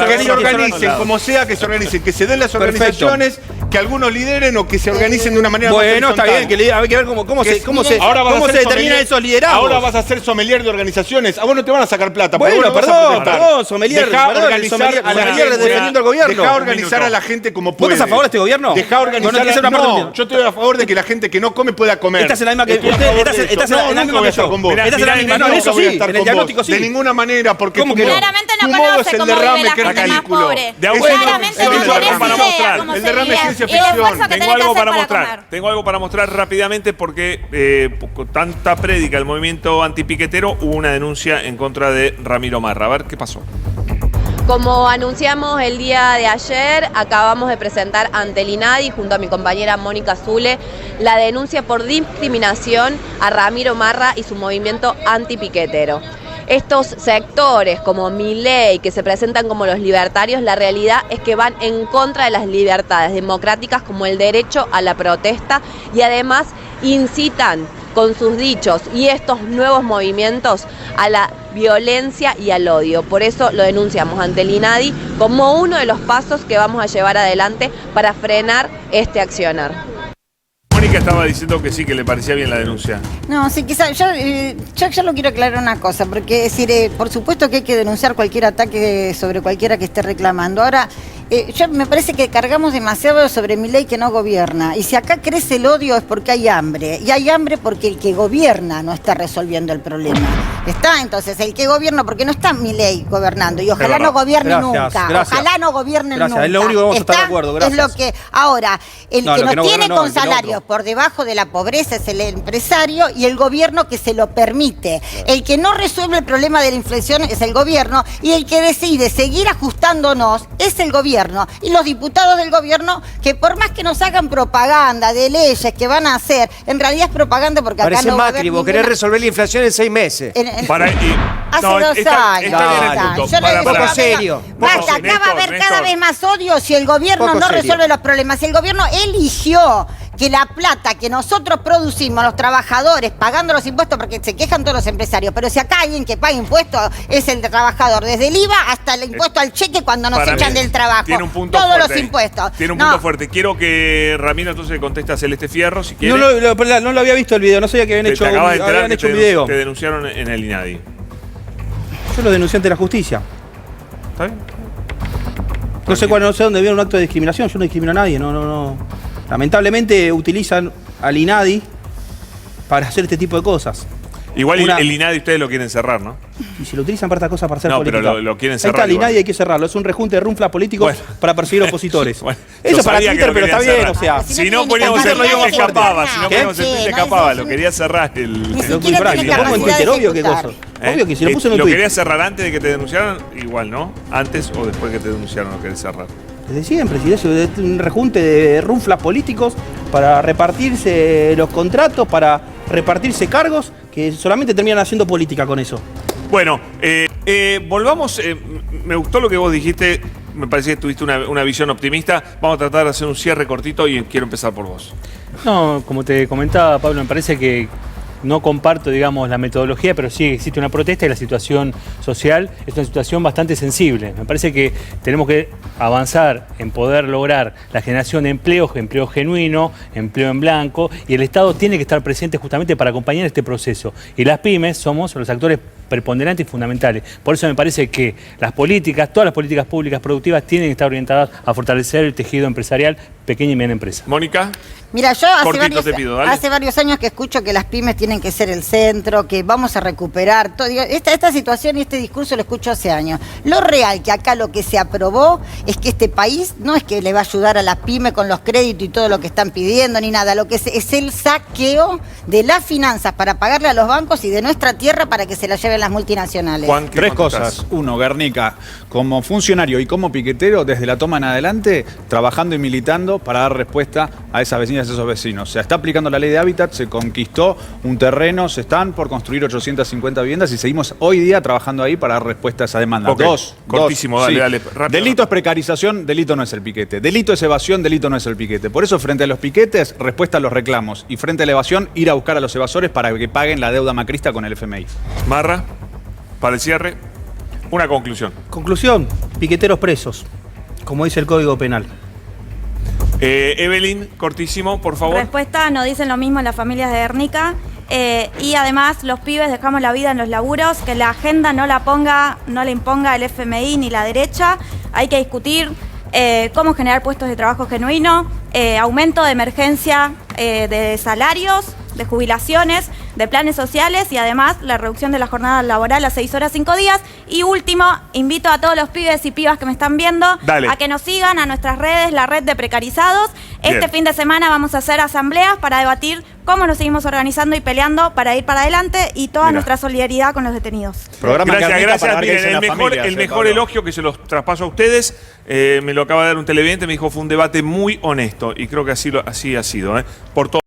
organizan. Que se organicen, como sea, que se organicen, que se den las Perfecto. organizaciones, que algunos lideren o que se organicen de una manera más Bueno, está horizontal. bien, hay que ver cómo se Ahora vas a ser determinan sommelier- esos liderazgos. Ahora vas a ser sommelier de organizaciones. A vos no te van a sacar plata. porque Bueno, vos lo vas a presentar. perdón, sommelier, Dejá perdón, organizar sommelier a la sommelier gente, defendiendo al gobierno. Dejá Un organizar minuto. a la gente como ¿Vos puede. estás a favor de este gobierno? Dejá organizar. No, no, esa es una parte No, yo estoy a favor de que la gente que no come pueda comer. Estás en la misma que Estoy a usted, favor estás de en eso. la No, misma nunca voy a que estar yo. con vos. Estás en la misma, no, en eso Nunca voy a sí, estar en el con vos. diagnóstico sí. De ninguna manera, porque ¿Cómo tu que no? modo- Claramente no tu modo conoce es el cómo vive derrame, la que es gente más ridículo. pobre. De acuerdo. Claramente Tengo no algo tenés para idea mostrar. cómo El se derrame vive. es ciencia El esfuerzo ficción. que Tengo tenés que algo hacer para mostrar. comer. Tengo algo para mostrar rápidamente porque con tanta prédica el movimiento antipiquetero, hubo una denuncia en contra de Ramiro Marra. A ver qué pasó. Como anunciamos el día de ayer, acabamos de presentar ante el INADI, junto a mi compañera Mónica Zule, la denuncia por discriminación a Ramiro Marra y su movimiento antipiquetero. Estos sectores como Milei, que se presentan como los libertarios, la realidad es que van en contra de las libertades democráticas como el derecho a la protesta y además incitan con sus dichos y estos nuevos movimientos a la violencia y al odio. Por eso lo denunciamos ante el INADI como uno de los pasos que vamos a llevar adelante para frenar este accionar. Mónica estaba diciendo que sí, que le parecía bien la denuncia. No, sí, quizás yo lo quiero aclarar una cosa, porque es decir, por supuesto que hay que denunciar cualquier ataque sobre cualquiera que esté reclamando. Ahora, yo me parece que cargamos demasiado sobre Milei que no gobierna. Y si acá crece el odio es porque hay hambre. Y hay hambre porque el que gobierna no está resolviendo el problema. ¿Está? Entonces, el que gobierna, porque no está Milei gobernando. Y ojalá no gobierne Gracias, nunca. gracias. Ojalá no gobierne Gracias, nunca. es lo único que vamos a estar de ¿Está? acuerdo, Es gracias. lo que. Ahora, el No, que lo que nos no tiene gobierna, con el que no salarios otro. por debajo de la pobreza es el empresario y el gobierno que se lo permite. El que no resuelve el problema de la inflación es el gobierno y el que decide seguir ajustándonos es el gobierno. Y los diputados del gobierno, que por más que nos hagan propaganda de leyes que van a hacer, en realidad es propaganda porque acá Parece no va a haber Macri, vos ninguna- querés resolver la inflación en 6 meses. Hace no, 2 está años. bien el Dale. punto. Yo le Para, digo, poco venga, serio. Basta, Poco, acá va a haber Néstor. cada vez más odio si el gobierno Poco no serio. resuelve los problemas. Si el gobierno eligió que la plata que nosotros producimos, los trabajadores, pagando los impuestos, porque se quejan todos los empresarios, pero si acá alguien que paga impuestos es el trabajador, desde el IVA hasta el impuesto al cheque cuando nos Para echan mí del trabajo. tiene un punto todos fuerte. los impuestos. Tiene un No, punto fuerte. Quiero que Ramiro entonces le conteste a Celeste Fierro, si quiere. No lo había visto el video, no sabía que habían hecho, Te acabas de enterar habían que hecho un video. te denunciaron en el INADI. Yo lo denuncié ante la justicia. ¿Está bien? No sé dónde vieron un acto de discriminación, yo no discrimino a nadie, no. Lamentablemente utilizan al INADI para hacer este tipo de cosas. Igual Una- el INADI ustedes lo quieren cerrar, ¿no? Y si lo utilizan para estas cosas para hacer No, política. pero lo quieren Ahí cerrar está, el igual. INADI hay que cerrarlo, es un rejunte de runflas políticos Bueno. para perseguir opositores. Bueno, Eso yo para sabía que Twitter, lo pero está querían bien, o cerrar. sea. Si Si no no tiene poníamos el capacidad tweet de escapaba, ejecutar si no nada. poníamos el tweet Sí, escapaba, no, lo quería cerrar el... Ni Lo siquiera muy práctico. tiene ¿Lo pongo en capacidad Twitter? de Obvio que ejecutar. gozo. Obvio que si lo puse en un ¿Lo tweet. querías cerrar antes de que te denunciaran? Igual, ¿no? ¿Antes o después que te denunciaron lo querés cerrar? Desde siempre, si es un rejunte de runflas políticos para repartirse los contratos, para repartirse cargos, que solamente terminan haciendo política con eso. Bueno, volvamos. Me gustó lo que vos dijiste. Me parecía que tuviste una visión optimista. Vamos a tratar de hacer un cierre cortito y quiero empezar por vos. No, como te comentaba, Pablo, me parece que no comparto, digamos, la metodología, pero sí existe una protesta y la situación social es una situación bastante sensible. Me parece que tenemos que avanzar en poder lograr la generación de empleo genuino, empleo en blanco, y el Estado tiene que estar presente justamente para acompañar este proceso. Y las pymes somos los actores preponderantes y fundamentales. Por eso me parece que las políticas, todas las políticas públicas productivas tienen que estar orientadas a fortalecer el tejido empresarial, pequeña y mediana empresa. Mónica. Mira, yo Cortito te pido, dale. hace varios años que escucho que las pymes tienen que ser el centro, que vamos a recuperar todo. Digo, esta situación y este discurso lo escucho hace años. Lo real que acá lo que se aprobó es que este país no es que le va a ayudar a las pymes con los créditos y todo lo que están pidiendo ni nada. Lo que es el saqueo de las finanzas para pagarle a los bancos y de nuestra tierra para que se la lleven las multinacionales. Juan, ¿qué Tres contestás? cosas. Uno, Guernica, como funcionario y como piquetero, desde la toma en adelante, trabajando y militando para dar respuesta a esas vecinas y esos vecinos. Se está aplicando la ley de hábitat, se conquistó un terreno, se están por construir 850 viviendas y seguimos hoy día trabajando ahí para dar respuesta a esa demanda. Ok, cortísimo, dale, dale, rápido. Delito es precarización, delito no es el piquete. Delito es evasión, delito no es el piquete. Por eso, frente a los piquetes, respuesta a los reclamos. Y frente a la evasión, ir a buscar a los evasores para que paguen la deuda macrista con el FMI. Marra, para el cierre, una conclusión. Conclusión, piqueteros presos, como dice el Código Penal. Evelyn, cortísimo, por favor. Respuesta, nos dicen lo mismo las familias de Guernica. Y además los pibes dejamos la vida en los laburos, que la agenda no la imponga el FMI ni la derecha. Hay que discutir cómo generar puestos de trabajo genuino, aumento de emergencia de salarios, de jubilaciones, de planes sociales y además la reducción de la jornada laboral a 6 horas 5 días. Y último, invito a todos los pibes y pibas que me están viendo a que nos sigan a nuestras redes, la red de precarizados. Este fin de semana vamos a hacer asambleas para debatir cómo nos seguimos organizando y peleando para ir para adelante y toda nuestra solidaridad con los detenidos. Gracias. Miren, el mejor elogio que se los traspaso a ustedes, me lo acaba de dar un televidente, me dijo fue un debate muy honesto y creo que así ha sido, por todo.